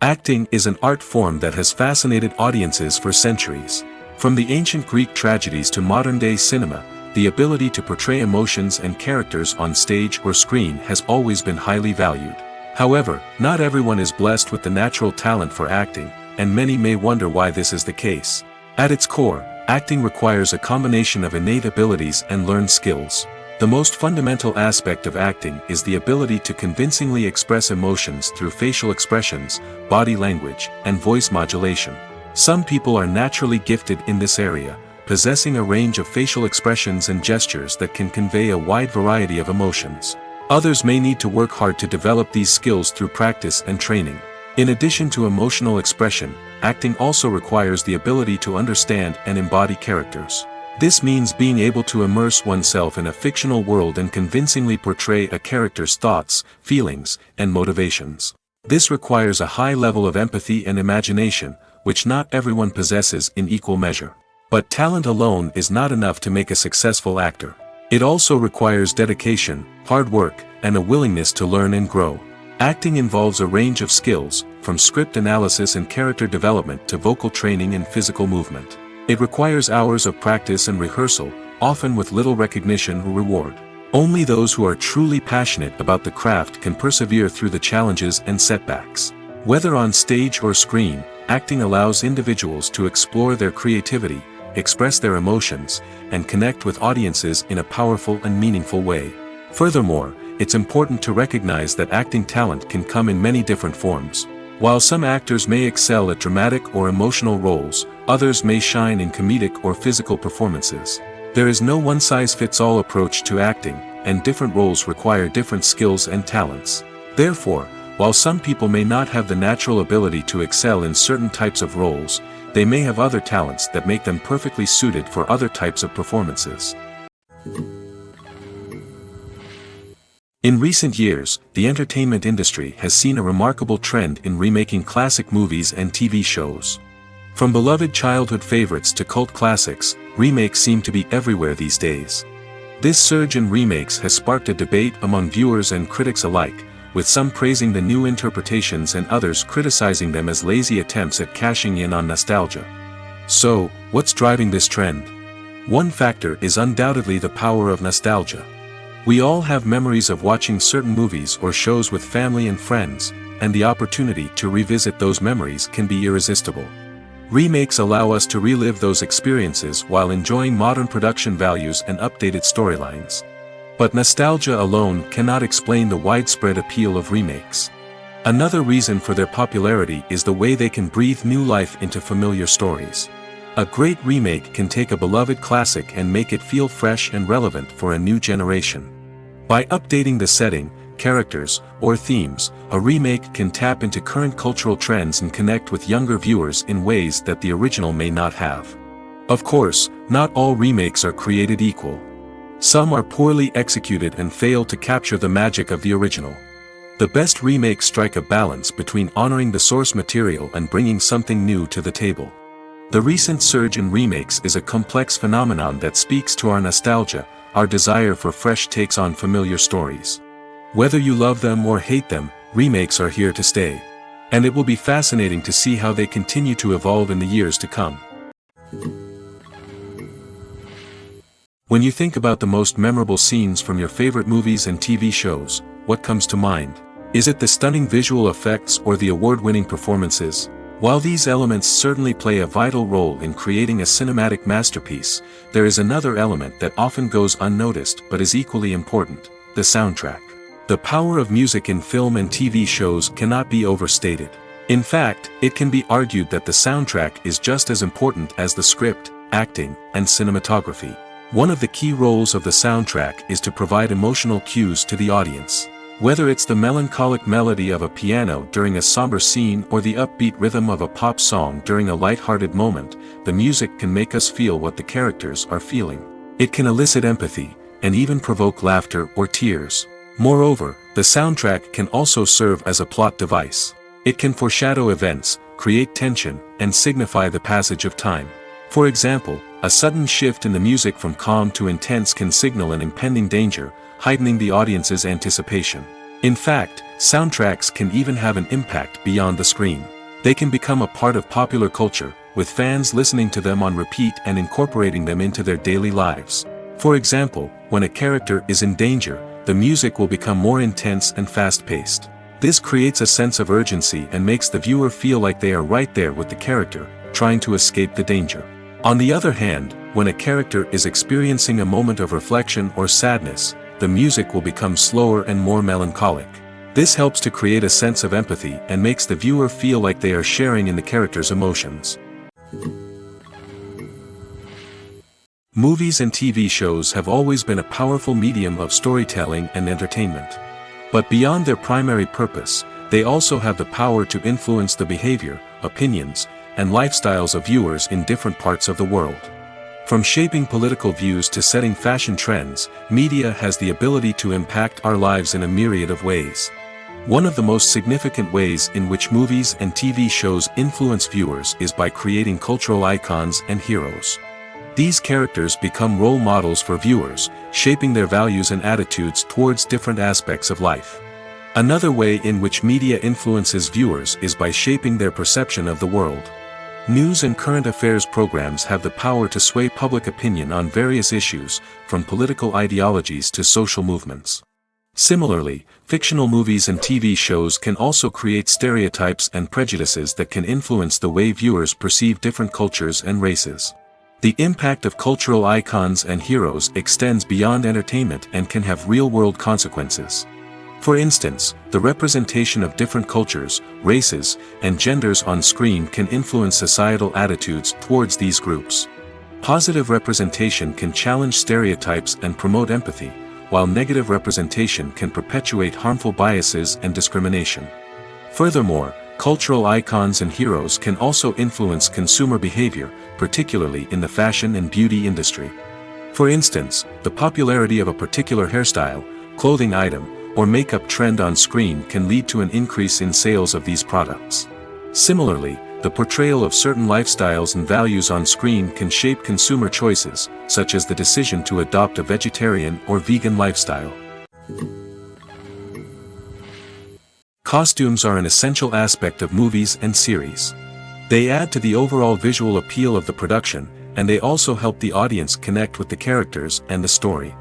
Acting is an art form that has fascinated audiences for centuries. From the ancient Greek tragedies to modern-day cinema, the ability to portray emotions and characters on stage or screen has always been highly valued. However, not everyone is blessed with the natural talent for acting, and many may wonder why this is the case. At its core, acting requires a combination of innate abilities and learned skills. The most fundamental aspect of acting is the ability to convincingly express emotions through facial expressions, body language, and voice modulation. Some people are naturally gifted in this area, possessing a range of facial expressions and gestures that can convey a wide variety of emotions. Others may need to work hard to develop these skills through practice and training. In addition to emotional expression, acting also requires the ability to understand and embody characters. This means being able to immerse oneself in a fictional world and convincingly portray a character's thoughts, feelings, and motivations. This requires a high level of empathy and imagination, which not everyone possesses in equal measure. But talent alone is not enough to make a successful actor. It also requires dedication, hard work, and a willingness to learn and grow. Acting involves a range of skills, from script analysis and character development to vocal training and physical movement. It requires hours of practice and rehearsal, often with little recognition or reward. Only those who are truly passionate about the craft can persevere through the challenges and setbacks. Whether on stage or screen, acting allows individuals to explore their creativity, express their emotions, and connect with audiences in a powerful and meaningful way. Furthermore, it's important to recognize that acting talent can come in many different forms. While some actors may excel at dramatic or emotional roles, others may shine in comedic or physical performances. There is no one-size-fits-all approach to acting, and different roles require different skills and talents. Therefore, while some people may not have the natural ability to excel in certain types of roles, they may have other talents that make them perfectly suited for other types of performances. In recent years, the entertainment industry has seen a remarkable trend in remaking classic movies and TV shows. From beloved childhood favorites to cult classics, remakes seem to be everywhere these days. This surge in remakes has sparked a debate among viewers and critics alike, with some praising the new interpretations and others criticizing them as lazy attempts at cashing in on nostalgia. So, what's driving this trend? One factor is undoubtedly the power of nostalgia. We all have memories of watching certain movies or shows with family and friends, and the opportunity to revisit those memories can be irresistible. Remakes allow us to relive those experiences while enjoying modern production values and updated storylines. But nostalgia alone cannot explain the widespread appeal of remakes. Another reason for their popularity is the way they can breathe new life into familiar stories. A great remake can take a beloved classic and make it feel fresh and relevant for a new generation. By updating the setting, characters, or themes, a remake can tap into current cultural trends and connect with younger viewers in ways that the original may not have. Of course, not all remakes are created equal. Some are poorly executed and fail to capture the magic of the original. The best remakes strike a balance between honoring the source material and bringing something new to the table. The recent surge in remakes is a complex phenomenon that speaks to our nostalgia, our desire for fresh takes on familiar stories. Whether you love them or hate them, remakes are here to stay. And it will be fascinating to see how they continue to evolve in the years to come. When you think about the most memorable scenes from your favorite movies and TV shows, what comes to mind? Is it the stunning visual effects or the award-winning performances? While these elements certainly play a vital role in creating a cinematic masterpiece, there is another element that often goes unnoticed but is equally important: the soundtrack. The power of music in film and TV shows cannot be overstated. In fact, it can be argued that the soundtrack is just as important as the script, acting, and cinematography. One of the key roles of the soundtrack is to provide emotional cues to the audience. Whether it's the melancholic melody of a piano during a somber scene or the upbeat rhythm of a pop song during a light-hearted moment, the music can make us feel what the characters are feeling. It can elicit empathy, and even provoke laughter or tears. Moreover, the soundtrack can also serve as a plot device. It can foreshadow events, create tension, and signify the passage of time. For example, a sudden shift in the music from calm to intense can signal an impending danger, heightening the audience's anticipation. In fact, soundtracks can even have an impact beyond the screen. They can become a part of popular culture, with fans listening to them on repeat and incorporating them into their daily lives. For example, when a character is in danger, the music will become more intense and fast-paced. This creates a sense of urgency and makes the viewer feel like they are right there with the character, trying to escape the danger. On the other hand, when a character is experiencing a moment of reflection or sadness, the music will become slower and more melancholic. This helps to create a sense of empathy and makes the viewer feel like they are sharing in the character's emotions. Movies and TV shows have always been a powerful medium of storytelling and entertainment. But beyond their primary purpose, they also have the power to influence the behavior, opinions, and lifestyles of viewers in different parts of the world. From shaping political views to setting fashion trends, media has the ability to impact our lives in a myriad of ways. One of the most significant ways in which movies and TV shows influence viewers is by creating cultural icons and heroes. These characters become role models for viewers, shaping their values and attitudes towards different aspects of life. Another way in which media influences viewers is by shaping their perception of the world. News and current affairs programs have the power to sway public opinion on various issues, from political ideologies to social movements. Similarly, fictional movies and TV shows can also create stereotypes and prejudices that can influence the way viewers perceive different cultures and races. The impact of cultural icons and heroes extends beyond entertainment and can have real-world consequences. For instance, the representation of different cultures, races, and genders on screen can influence societal attitudes towards these groups. Positive representation can challenge stereotypes and promote empathy, while negative representation can perpetuate harmful biases and discrimination. Furthermore, cultural icons and heroes can also influence consumer behavior, particularly in the fashion and beauty industry. For instance, the popularity of a particular hairstyle, clothing item, or makeup trend on screen can lead to an increase in sales of these products. Similarly, the portrayal of certain lifestyles and values on screen can shape consumer choices, such as the decision to adopt a vegetarian or vegan lifestyle. Costumes are an essential aspect of movies and series. They add to the overall visual appeal of the production, and they also help the audience connect with the characters and the story.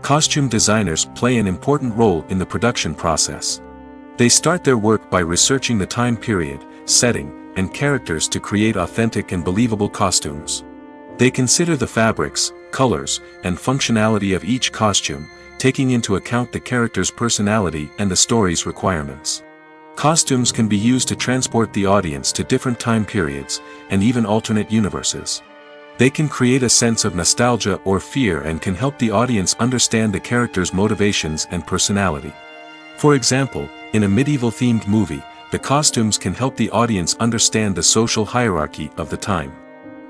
Costume designers play an important role in the production process. They start their work by researching the time period, setting, and characters to create authentic and believable costumes. They consider the fabrics, colors, and functionality of each costume, taking into account the character's personality and the story's requirements. Costumes can be used to transport the audience to different time periods, and even alternate universes. They can create a sense of nostalgia or fear and can help the audience understand the character's motivations and personality. For example, in a medieval-themed movie, the costumes can help the audience understand the social hierarchy of the time.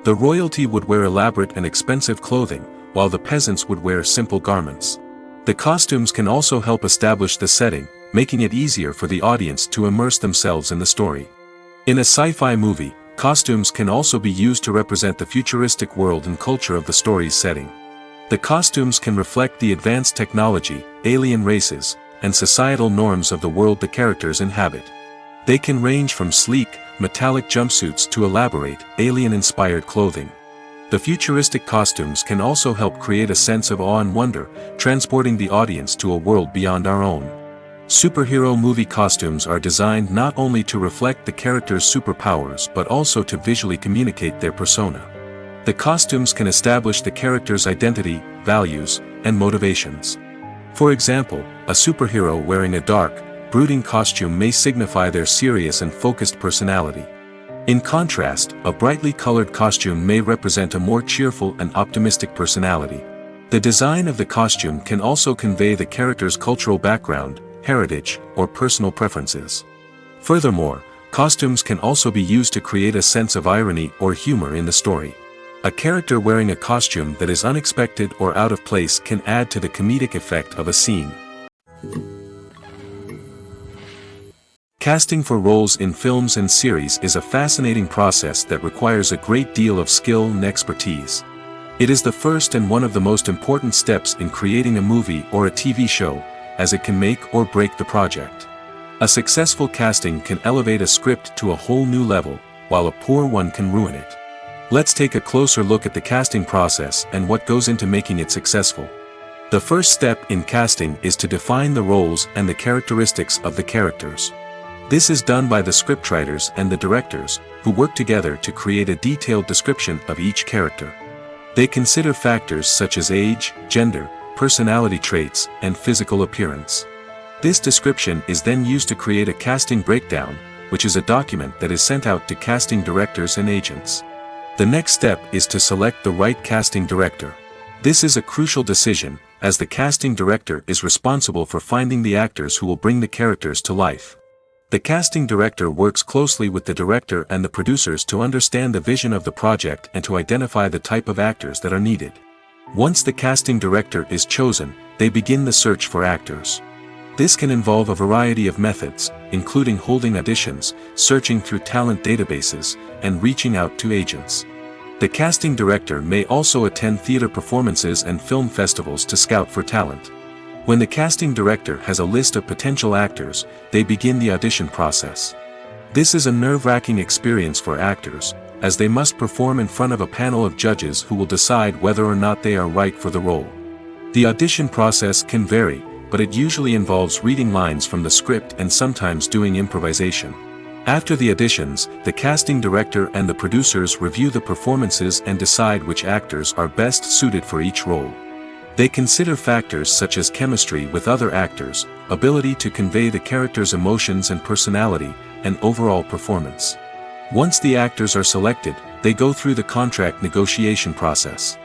The royalty would wear elaborate and expensive clothing, while the peasants would wear simple garments. The costumes can also help establish the setting, making it easier for the audience to immerse themselves in the story. In a sci-fi movie, costumes can also be used to represent the futuristic world and culture of the story's setting. The costumes can reflect the advanced technology, alien races, and societal norms of the world the characters inhabit. They can range from sleek, metallic jumpsuits to elaborate, alien-inspired clothing. The futuristic costumes can also help create a sense of awe and wonder, transporting the audience to a world beyond our own. Superhero movie costumes are designed not only to reflect the character's superpowers but also to visually communicate their persona. The costumes can establish the character's identity, values, and motivations. For example, a superhero wearing a dark, brooding costume may signify their serious and focused personality. In contrast, a brightly colored costume may represent a more cheerful and optimistic personality. The design of the costume can also convey the character's cultural background, heritage, or personal preferences. Furthermore, costumes can also be used to create a sense of irony or humor in the story. A character wearing a costume that is unexpected or out of place can add to the comedic effect of a scene. Casting for roles in films and series is a fascinating process that requires a great deal of skill and expertise. It is the first and one of the most important steps in creating a movie or a TV show, as it can make or break the project. A successful casting can elevate a script to a whole new level, while a poor one can ruin it. Let's take a closer look at the casting process and what goes into making it successful. The first step in casting is to define the roles and the characteristics of the characters. This is done by the scriptwriters and the directors, who work together to create a detailed description of each character. They consider factors such as age, gender, personality traits, and physical appearance. This description is then used to create a casting breakdown, which is a document that is sent out to casting directors and agents. The next step is to select the right casting director. This is a crucial decision, as the casting director is responsible for finding the actors who will bring the characters to life. The casting director works closely with the director and the producers to understand the vision of the project and to identify the type of actors that are needed. Once the casting director is chosen, they begin the search for actors. This can involve a variety of methods, including holding auditions, searching through talent databases, and reaching out to agents. The casting director may also attend theater performances and film festivals to scout for talent. When the casting director has a list of potential actors, they begin the audition process. This is a nerve-wracking experience for actors, as they must perform in front of a panel of judges who will decide whether or not they are right for the role. The audition process can vary, but it usually involves reading lines from the script and sometimes doing improvisation. After the auditions, the casting director and the producers review the performances and decide which actors are best suited for each role. They consider factors such as chemistry with other actors, ability to convey the character's emotions and personality, and overall performance. Once the actors are selected, they go through the contract negotiation process.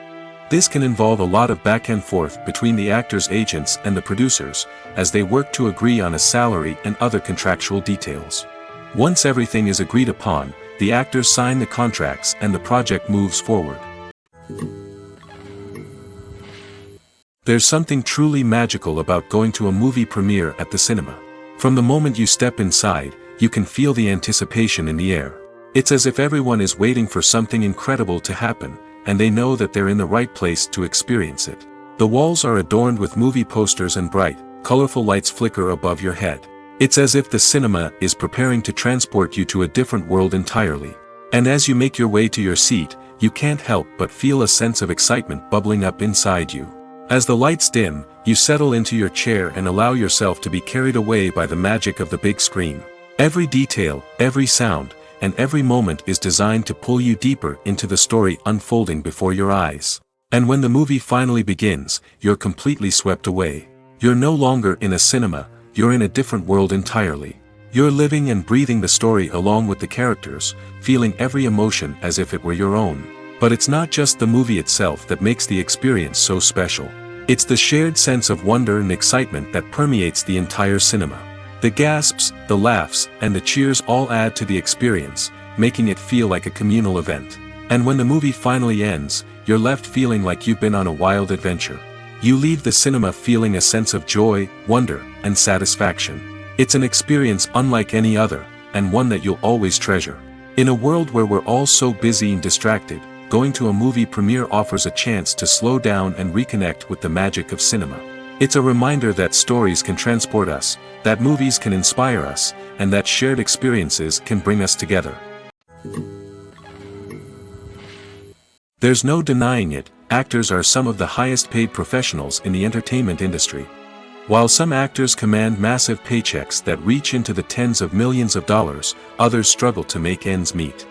This can involve a lot of back and forth between the actors' agents and the producers, as they work to agree on a salary and other contractual details. Once everything is agreed upon, the actors sign the contracts and the project moves forward. There's something truly magical about going to a movie premiere at the cinema. From the moment you step inside, you can feel the anticipation in the air. It's as if everyone is waiting for something incredible to happen, and they know that they're in the right place to experience it. The walls are adorned with movie posters and bright, colorful lights flicker above your head. It's as if the cinema is preparing to transport you to a different world entirely. And as you make your way to your seat, you can't help but feel a sense of excitement bubbling up inside you. As the lights dim, you settle into your chair and allow yourself to be carried away by the magic of the big screen. Every detail, every sound, and every moment is designed to pull you deeper into the story unfolding before your eyes. And when the movie finally begins, you're completely swept away. You're no longer in a cinema, you're in a different world entirely. You're living and breathing the story along with the characters, feeling every emotion as if it were your own. But it's not just the movie itself that makes the experience so special. It's the shared sense of wonder and excitement that permeates the entire cinema. The gasps, the laughs, and the cheers all add to the experience, making it feel like a communal event. And when the movie finally ends, you're left feeling like you've been on a wild adventure. You leave the cinema feeling a sense of joy, wonder, and satisfaction. It's an experience unlike any other, and one that you'll always treasure. In a world where we're all so busy and distracted, going to a movie premiere offers a chance to slow down and reconnect with the magic of cinema. It's a reminder that stories can transport us, that movies can inspire us, and that shared experiences can bring us together. There's no denying it, actors are some of the highest paid professionals in the entertainment industry. While some actors command massive paychecks that reach into the tens of millions of dollars, others struggle to make ends meet.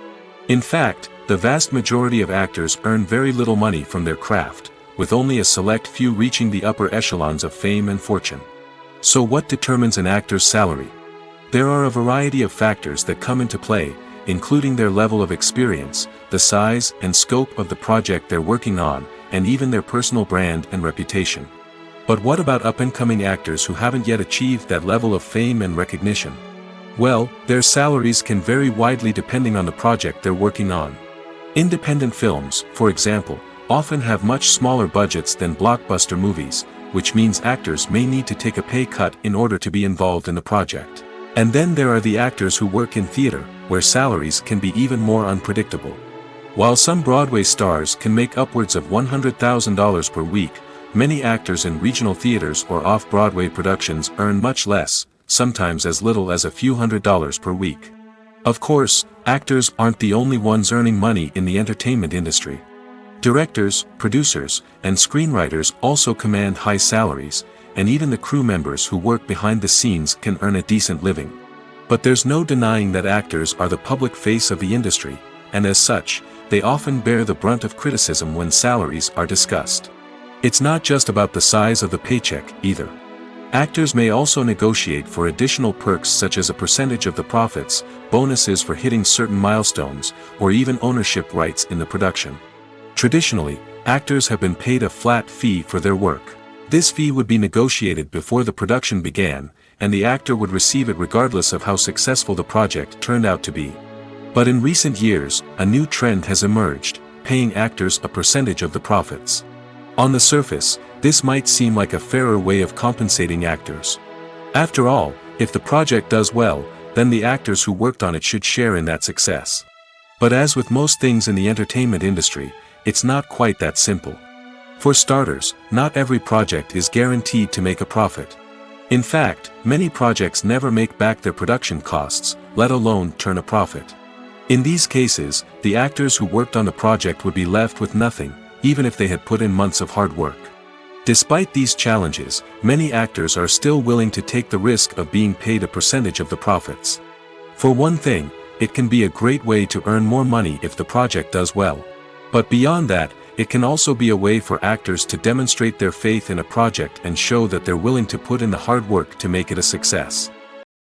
In fact, the vast majority of actors earn very little money from their craft, with only a select few reaching the upper echelons of fame and fortune. So what determines an actor's salary? There are a variety of factors that come into play, including their level of experience, the size and scope of the project they're working on, and even their personal brand and reputation. But what about up-and-coming actors who haven't yet achieved that level of fame and recognition? Well, their salaries can vary widely depending on the project they're working on. Independent films, for example, often have much smaller budgets than blockbuster movies, which means actors may need to take a pay cut in order to be involved in the project. And then there are the actors who work in theater, where salaries can be even more unpredictable. While some Broadway stars can make upwards of $100,000 per week, many actors in regional theaters or off-Broadway productions earn much less, sometimes as little as a few $100s per week. Of course, actors aren't the only ones earning money in the entertainment industry. Directors, producers, and screenwriters also command high salaries, and even the crew members who work behind the scenes can earn a decent living. But there's no denying that actors are the public face of the industry, and as such, they often bear the brunt of criticism when salaries are discussed. It's not just about the size of the paycheck, either. Actors may also negotiate for additional perks such as a percentage of the profits, bonuses for hitting certain milestones, or even ownership rights in the production. Traditionally, actors have been paid a flat fee for their work. This fee would be negotiated before the production began, and the actor would receive it regardless of how successful the project turned out to be. But in recent years, a new trend has emerged, paying actors a percentage of the profits. On the surface, this might seem like a fairer way of compensating actors. After all, if the project does well, then the actors who worked on it should share in that success. But as with most things in the entertainment industry, it's not quite that simple. For starters, not every project is guaranteed to make a profit. In fact, many projects never make back their production costs, let alone turn a profit. In these cases, the actors who worked on the project would be left with nothing, even if they had put in months of hard work. Despite these challenges, many actors are still willing to take the risk of being paid a percentage of the profits. For one thing, it can be a great way to earn more money if the project does well. But beyond that, it can also be a way for actors to demonstrate their faith in a project and show that they're willing to put in the hard work to make it a success.